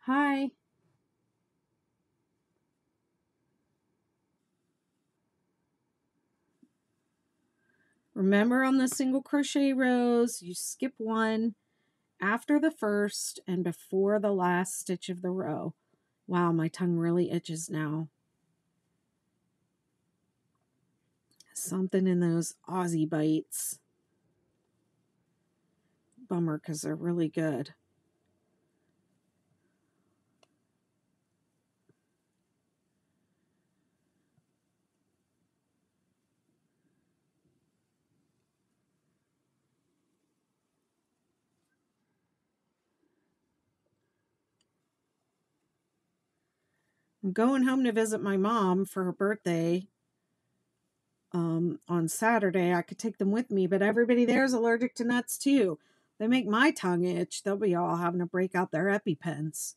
Hi. Remember, on the single crochet rows, you skip 1 after the first and before the last stitch of the row. Wow, my tongue really itches now. Something in those Aussie bites. Bummer, because they're really good. I'm going home to visit my mom for her birthday on Saturday. I could take them with me, but everybody there is allergic to nuts too. They make my tongue itch. They'll be all having to break out their EpiPens.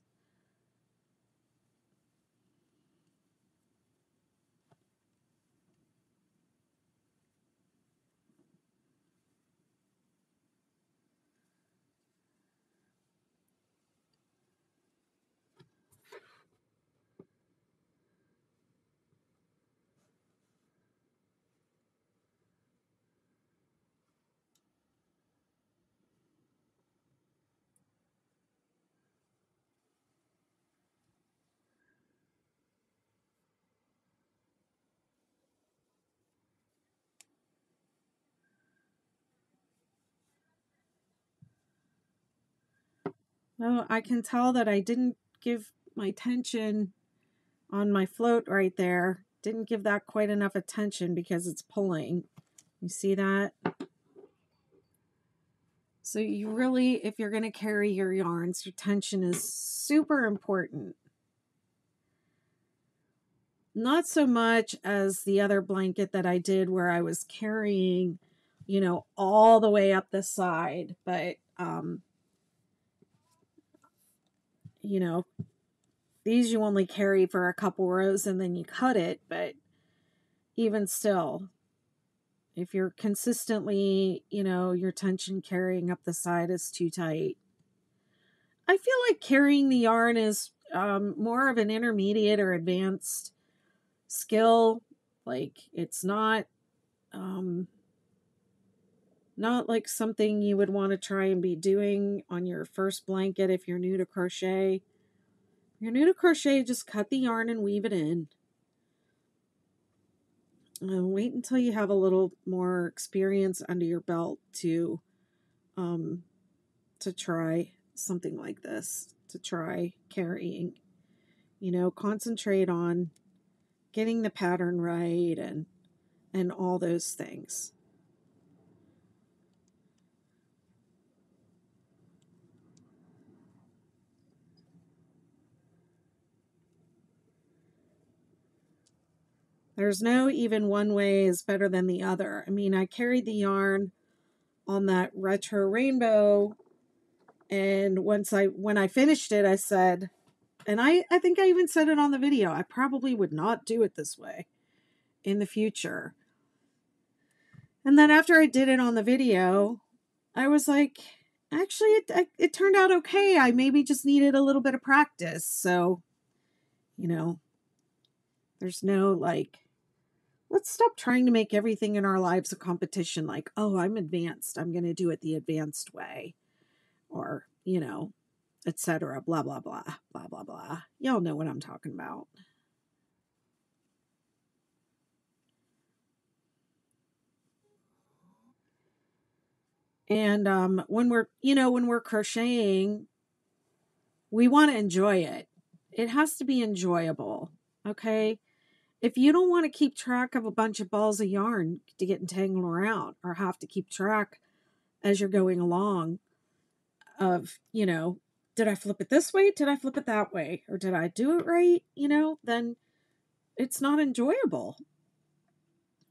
Oh, I can tell that I didn't give my tension on my float right there. Didn't give that quite enough attention because it's pulling. You see that? So you really, if you're going to carry your yarns, your tension is super important. Not so much as the other blanket that I did where I was carrying, you know, all the way up the side, but you know, these you only carry for a couple rows and then you cut it, but even still, if you're consistently, you know, your tension carrying up the side is too tight. I feel like carrying the yarn is more of an intermediate or advanced skill. Like it's not like something you would want to try and be doing on your first blanket if you're new to crochet. If you're new to crochet, just cut the yarn and weave it in. Wait until you have a little more experience under your belt to try something like this, to try carrying. You know, concentrate on getting the pattern right and all those things. There's no even one way is better than the other. I mean, I carried the yarn on that retro rainbow, and when I finished it, I said, and I think I even said it on the video, I probably would not do it this way in the future. And then after I did it on the video, I was like, actually, it turned out okay. I maybe just needed a little bit of practice. So, you know, there's no like, let's stop trying to make everything in our lives a competition. Like, oh, I'm advanced, I'm going to do it the advanced way. Or, you know, etc. Blah, blah, blah, blah, blah, blah. Y'all know what I'm talking about. And when we're crocheting, we want to enjoy it. It has to be enjoyable. Okay. If you don't want to keep track of a bunch of balls of yarn to get entangled around or have to keep track as you're going along of, you know, did I flip it this way? Did I flip it that way? Or did I do it right? You know, then it's not enjoyable.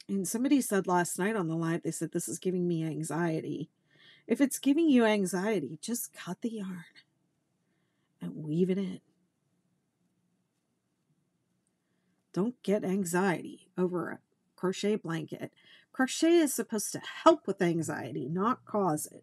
And somebody said last night on the live, they said, this is giving me anxiety. If it's giving you anxiety, just cut the yarn and weave it in. Don't get anxiety over a crochet blanket. Crochet is supposed to help with anxiety, not cause it.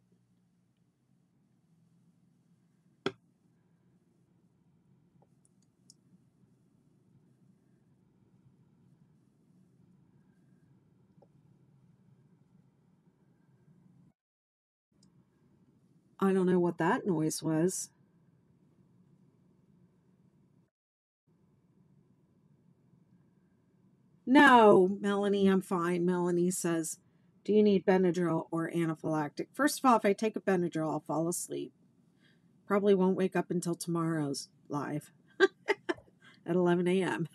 I don't know what that noise was. No, Melanie, I'm fine. Melanie says, do you need Benadryl or anaphylactic? First of all, if I take a Benadryl, I'll fall asleep. Probably won't wake up until tomorrow's live at 11 a.m.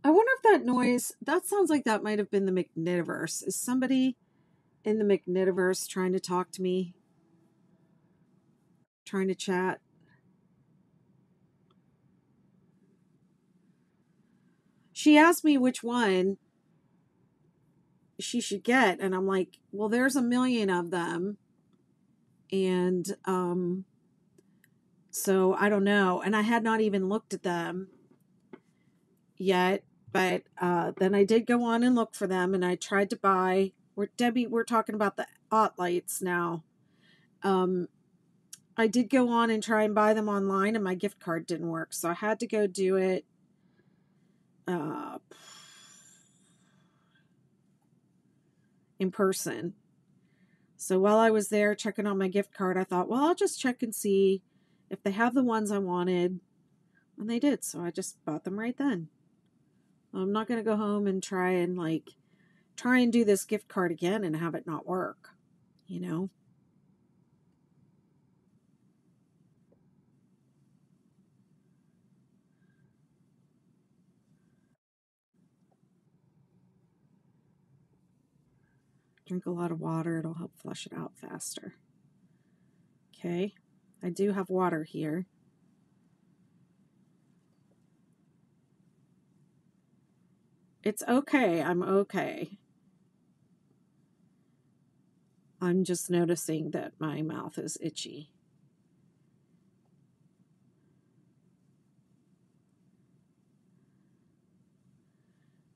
I wonder if that noise, that sounds like that might have been the McKnitiverse. Is somebody in the McKnitiverse trying to talk to me, trying to chat. She asked me which one she should get, and I'm like, well, there's a million of them, and so I don't know, and I had not even looked at them yet, but then I did go on and look for them, and I tried to buy. We're talking about the Ot lights now. I did go on and try and buy them online, and my gift card didn't work, so I had to go do it in person. So while I was there checking on my gift card, I thought, well, I'll just check and see if they have the ones I wanted. And they did, so I just bought them right then. I'm not going to go home and try and do this gift card again and have it not work, you know? Drink a lot of water. It'll help flush it out faster. Okay. I do have water here. It's okay. I'm okay. I'm just noticing that my mouth is itchy.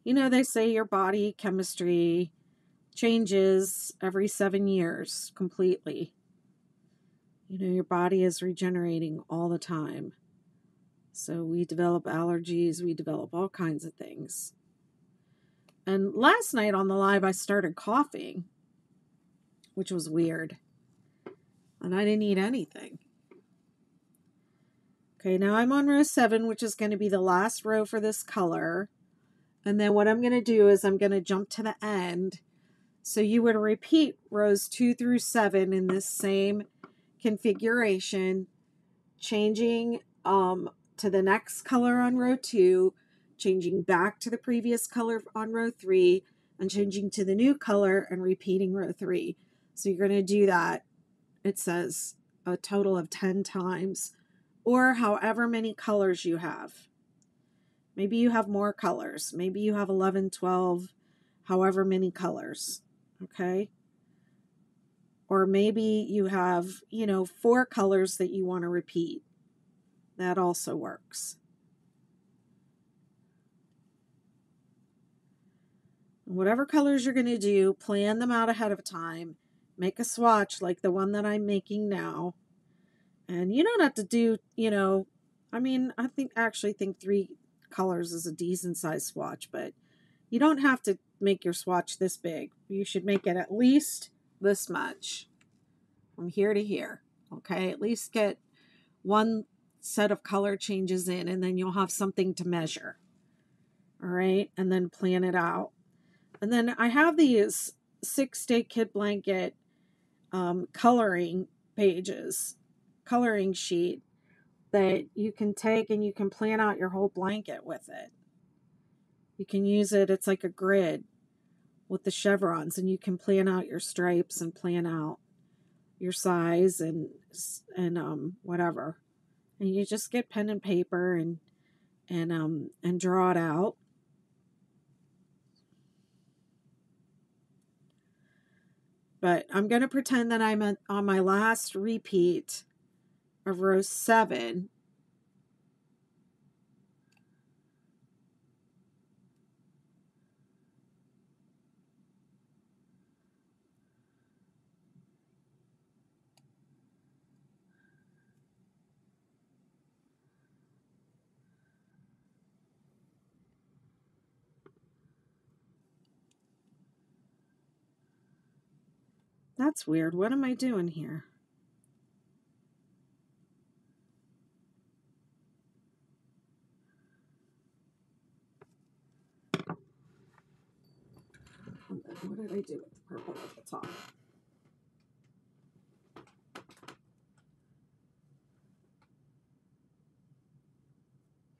You know, they say your body chemistry changes every 7 years completely. You know, your body is regenerating all the time. So we develop allergies, we develop all kinds of things. And last night on the live, I started coughing, which was weird. And I didn't eat anything. Okay, now I'm on row 7, which is going to be the last row for this color. And then what I'm going to do is I'm going to jump to the end. So you would repeat rows 2 through 7 in this same configuration, changing to the next color on row 2, changing back to the previous color on row 3, and changing to the new color and repeating row 3. So you're going to do that, it says, a total of 10 times, or however many colors you have. Maybe you have more colors. Maybe you have 11, 12, however many colors. Okay? Or maybe you have, 4 colors that you want to repeat. That also works. Whatever colors you're going to do, plan them out ahead of time. Make a swatch like the one that I'm making now. And you don't have to do, I actually think 3 colors is a decent size swatch, but you don't have to make your swatch this big. You should make it at least this much from here to here. Okay, at least get one set of color changes in, and then you'll have something to measure. All right, and then plan it out. And then I have these 6-day kid blanket coloring pages, coloring sheet that you can take and you can plan out your whole blanket with it. You can use it, it's like a grid with the chevrons, and you can plan out your stripes and plan out your size and whatever. And you just get pen and paper and draw it out. But I'm going to pretend that I'm on my last repeat of row 7. That's weird. What am I doing here? What did I do with the purple at the top?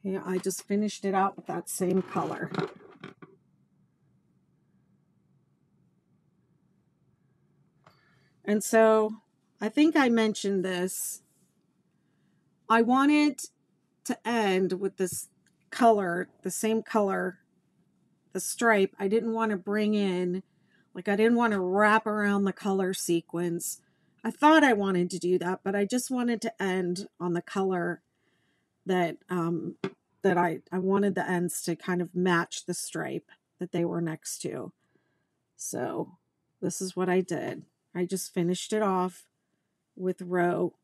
Yeah, I just finished it out with that same color. And so I think I mentioned this. I wanted to end with this color, the same color, the stripe. I didn't want to bring in, like, I didn't want to wrap around the color sequence. I thought I wanted to do that, but I just wanted to end on the color that I wanted the ends to kind of match the stripe that they were next to. So this is what I did. I just finished it off with row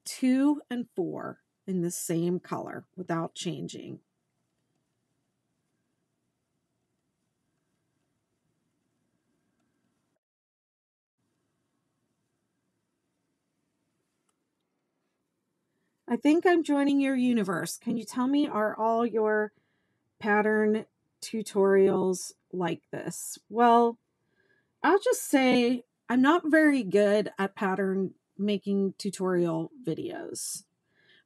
2 and 4 in the same color without changing. I think I'm joining your universe. Can you tell me, are all your pattern tutorials like this? Well, I'll just say I'm not very good at pattern making tutorial videos,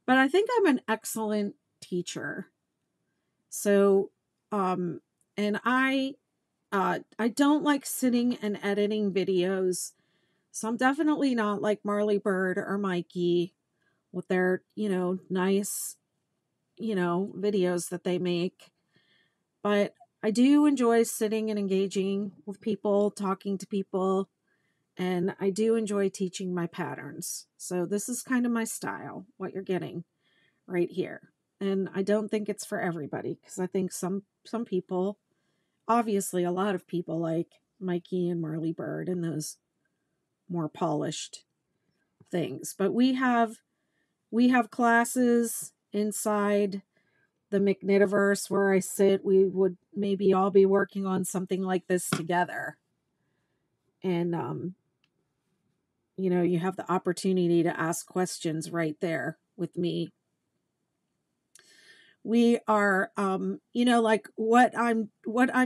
but I think I'm an excellent teacher. So, and I don't like sitting and editing videos. So I'm definitely not like Marley Bird or Mikey with their, nice, videos that they make. But I do enjoy sitting and engaging with people, talking to people, and I do enjoy teaching my patterns. So this is kind of my style, what you're getting right here. And I don't think it's for everybody, because I think some people, obviously a lot of people, like Mikey and Marley Bird and those more polished things. But we have classes inside the McKnitiverse where I sit. We would maybe all be working on something like this together. And you have the opportunity to ask questions right there with me. We are like what I'm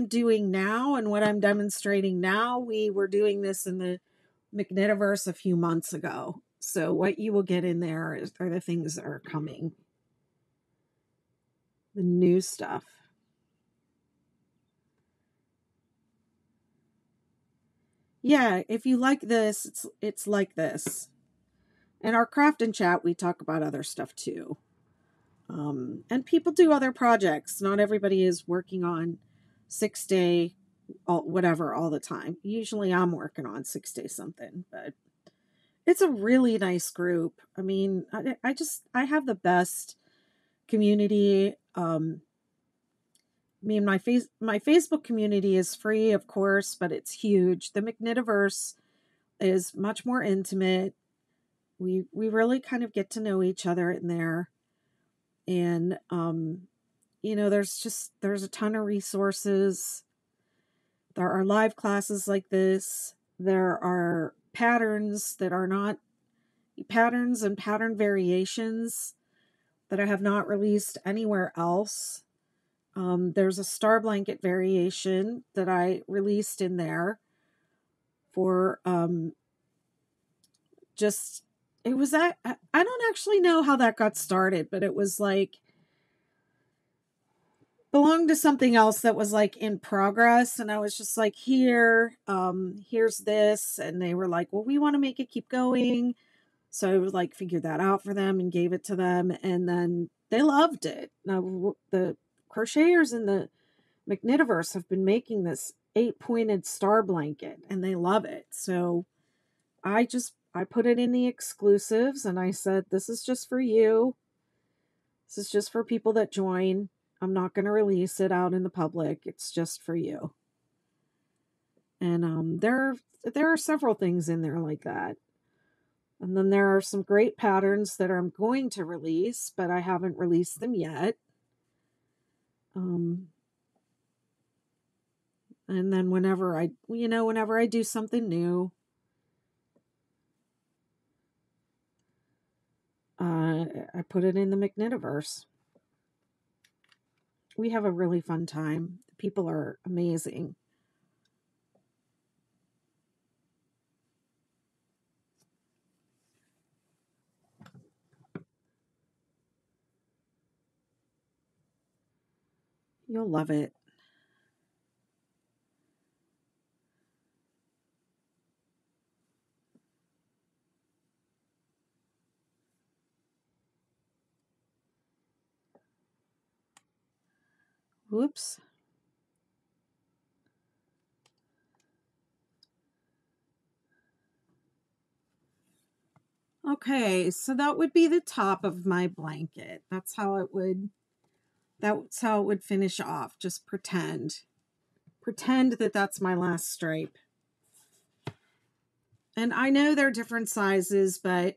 doing now and what I'm demonstrating now, we were doing this in the McKnitiverse a few months ago. So what you will get in there are the things that are coming, the new stuff. Yeah, if you like this, it's like this. In our craft and chat, we talk about other stuff too. And people do other projects. Not everybody is working on 6-day, whatever, all the time. Usually I'm working on 6-day something, but it's a really nice group. I mean, I have the best community. I mean, my Facebook community is free, of course, but it's huge. The McKnitiverse is much more intimate. We really kind of get to know each other in there. And there's a ton of resources. There are live classes like this. There are patterns that are not patterns and pattern variations that I have not released anywhere else. There's a star blanket variation that I released in there for just, it was that, I don't actually know how that got started, but it was like, belonged to something else that was like in progress. And I was just like, here's this. And they were like, well, we want to make it keep going. So I was like, figured that out for them and gave it to them. And then they loved it. Now, the crocheters in the McKnitiverse have been making this 8-pointed star blanket and they love it. So I put it in the exclusives and I said, this is just for you. This is just for people that join. I'm not going to release it out in the public. It's just for you. And there are several things in there like that. And then there are some great patterns that I'm going to release, but I haven't released them yet. And then whenever I do something new, I put it in the McKnitiverse. We have a really fun time. The people are amazing. You'll love it. Whoops. Okay, so that would be the top of my blanket. That's how it would finish off. Just pretend that that's my last stripe. And I know they're different sizes, but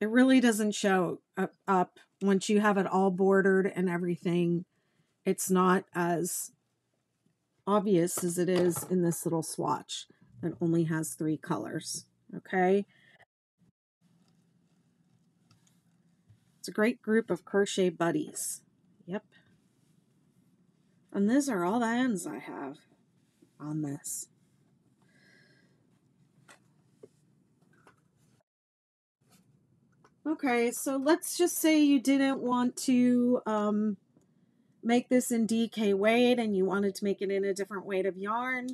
it really doesn't show up once you have it all bordered and everything. It's not as obvious as it is in this little swatch that only has 3 colors. Okay. It's a great group of crochet buddies. Yep. And these are all the ends I have on this. Okay, so let's just say you didn't want to make this in DK weight and you wanted to make it in a different weight of yarn.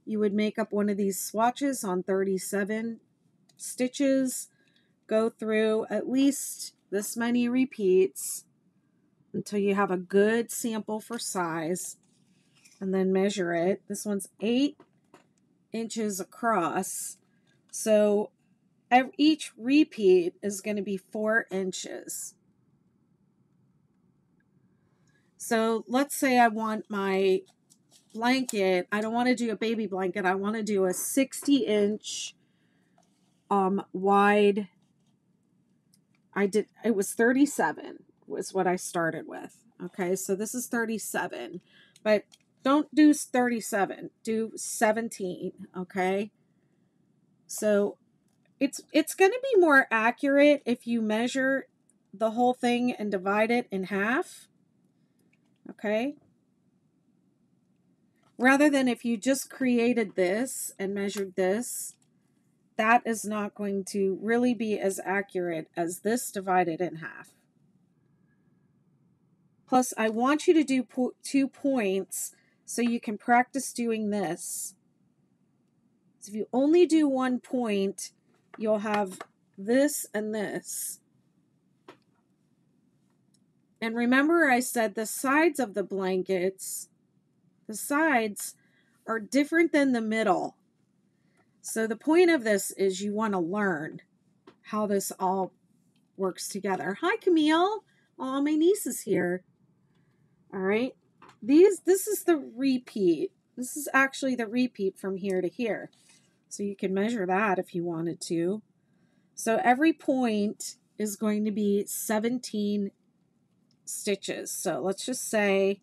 You would make up one of these swatches on 37 stitches, go through at least this many repeats until you have a good sample for size, and then measure it. This one's 8 inches across, so each repeat is going to be 4 inches. So let's say I want my blanket, I don't want to do a baby blanket, I want to do a 60-inch wide. It was 37 was what I started with. Okay, so this is 37, but don't do 37, do 17. Okay, so it's going to be more accurate if you measure the whole thing and divide it in half. Okay, rather than if you just created this and measured this, that is not going to really be as accurate as this divided in half. Plus, I want you to do 2 points so you can practice doing this. So if you only do 1 point, you'll have this and this. And remember I said the sides of the blankets, the sides are different than the middle. So the point of this is you want to learn how this all works together. Hi, Camille. Oh, my niece is here. All right. This is the repeat. This is actually the repeat from here to here. So you can measure that if you wanted to. So every point is going to be 17 stitches. So let's just say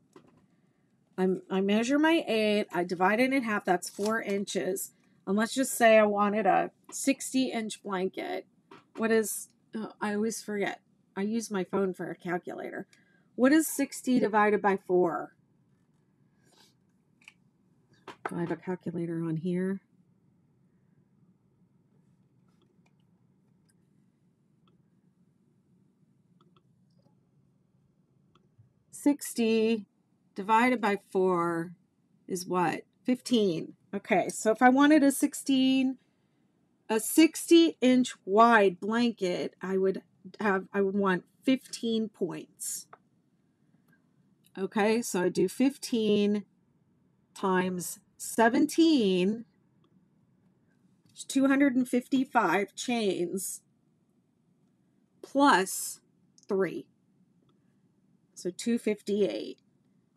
I measure my 8, I divide it in half, that's 4 inches. And let's just say I wanted a 60-inch blanket. What is, I always forget. I use my phone for a calculator. What is 60 divided by 4? Do I have a calculator on here? $60 divided by 4 is what? 15. Okay, so if I wanted a 60-inch wide blanket, I would want 15 points. Okay, so I do 15 times 17, 255 chains plus 3. So 258.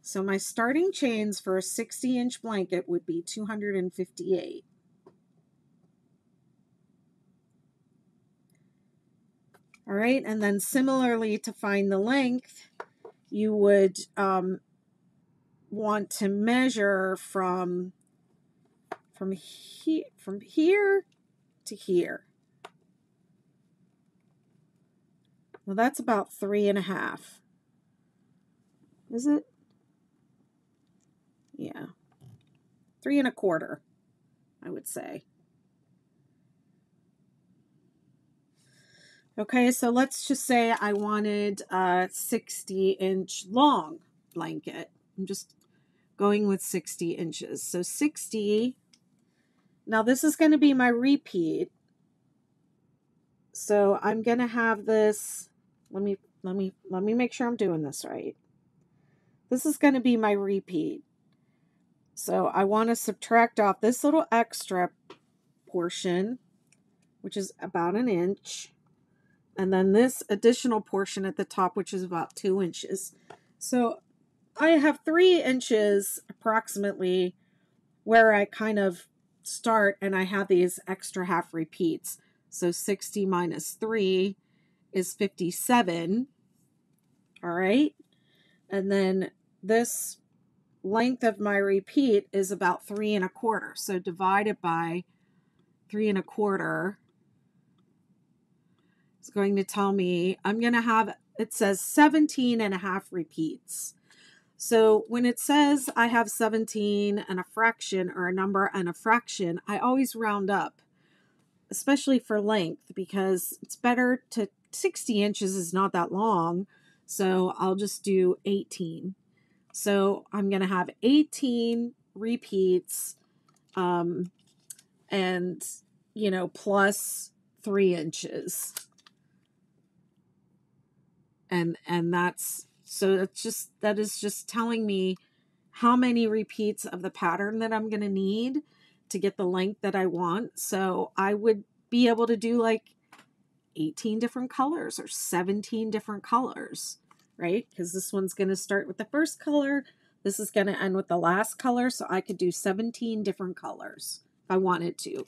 So my starting chains for a 60-inch blanket would be 258. All right, and then similarly to find the length, you would want to measure from here to here. Well, that's about 3.5. Is it? Yeah. 3.25, I would say. Okay, so let's just say I wanted a 60-inch long blanket. I'm just going with 60 inches. So 60. Now this is going to be my repeat. So I'm going to have this. Let me make sure I'm doing this right. This is going to be my repeat. So I want to subtract off this little extra portion, which is about 1 inch, and then this additional portion at the top, which is about 2 inches. So I have 3 inches approximately where I kind of start, and I have these extra half repeats. So 60 minus 3 is 57. All right. And then this length of my repeat is about 3 1/4. So divided by 3 1/4 is going to tell me I'm going to have, it says 17 1/2 repeats. So when it says I have 17 and a fraction, or a number and a fraction, I always round up, especially for length, because it's better to, 60 inches is not that long. So I'll just do 18. So I'm going to have 18 repeats, and, plus 3 inches. And that's, so that is just telling me how many repeats of the pattern that I'm going to need to get the length that I want. So I would be able to do like 18 different colors or 17 different colors, right? Because this one's going to start with the first color. This is going to end with the last color. So I could do 17 different colors if I wanted to.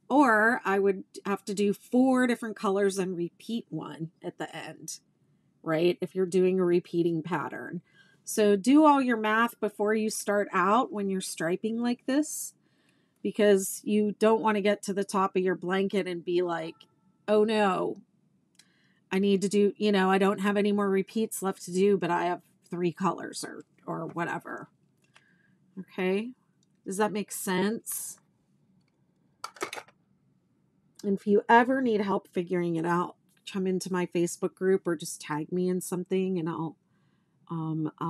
Or I would have to do 4 different colors and repeat one at the end, right? If you're doing a repeating pattern. So do all your math before you start out when you're striping like this, because you don't want to get to the top of your blanket and be like, oh no, I need to do, I don't have any more repeats left to do, but I have 3 colors or whatever. Okay. Does that make sense? And if you ever need help figuring it out, come into my Facebook group or just tag me in something and I'll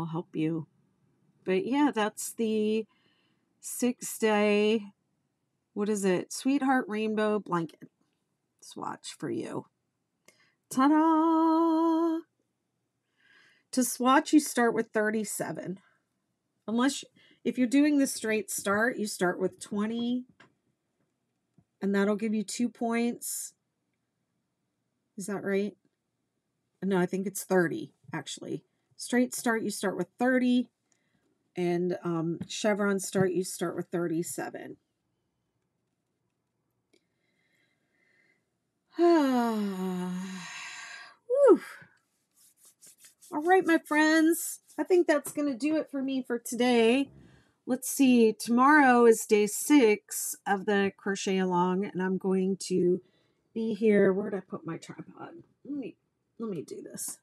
help you. But yeah, that's the 6-day, what is it? Sweetheart Rainbow Blanket swatch for you. Ta-da! To swatch, you start with 37. If you're doing the straight start, you start with 20, and that'll give you 2 points. Is that right? No, I think it's 30, actually. Straight start, you start with 30, and chevron start, you start with 37. Whew. All right, my friends. I think that's going to do it for me for today. Let's see. Tomorrow is day 6 of the crochet along, and I'm going to be here. Where did I put my tripod? Let me do this.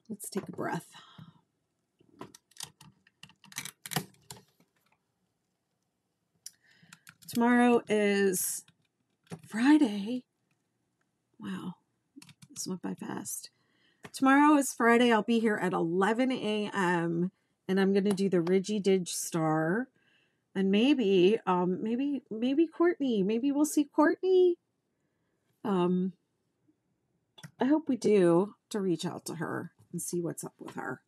Let's take a breath. Tomorrow is Friday. Wow, this went by fast. Tomorrow is Friday. I'll be here at 11 a.m. and I'm going to do the Ridgy Didge Star. And maybe Courtney. Maybe we'll see Courtney. I hope we do, to reach out to her and see what's up with her.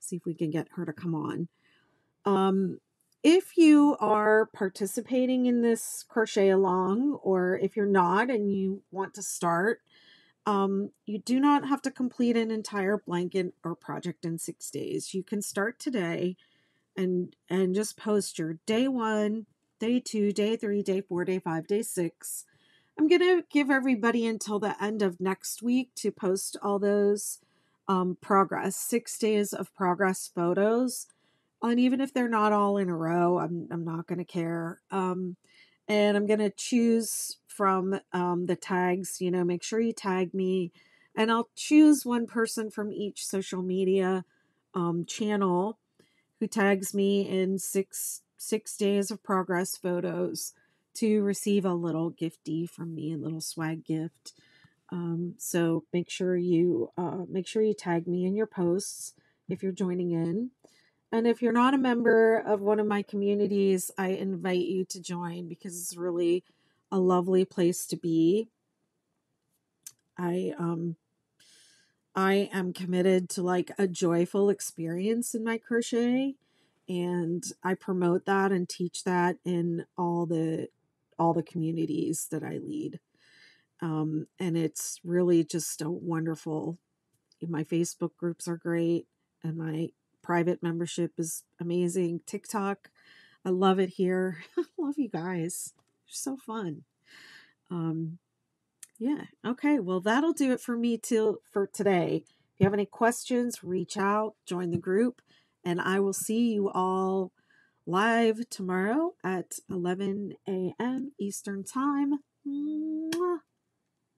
See if we can get her to come on. If you are participating in this crochet along, or if you're not and you want to start, you do not have to complete an entire blanket or project in 6 days. You can start today and just post your day 1, day 2, day 3, day 4, day 5, day 6. I'm going to give everybody until the end of next week to post all those progress, 6 days of progress photos. And even if they're not all in a row, I'm not going to care. And I'm going to choose from the tags, make sure you tag me. And I'll choose one person from each social media channel who tags me in six days of progress photos to receive a little gifty from me, a little swag gift. So make sure you tag me in your posts if you're joining in. And if you're not a member of one of my communities, I invite you to join, because it's really a lovely place to be. I I am committed to like a joyful experience in my crochet, and I promote that and teach that in all the communities that I lead. And it's really just a wonderful, my Facebook groups are great, and my private membership is amazing. TikTok, I love it here. I love you guys. You're so fun. Um, yeah. Okay. Well, that'll do it for me for today. If you have any questions, reach out, join the group, and I will see you all live tomorrow at 11 a.m. Eastern Time. Mwah.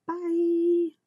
Bye.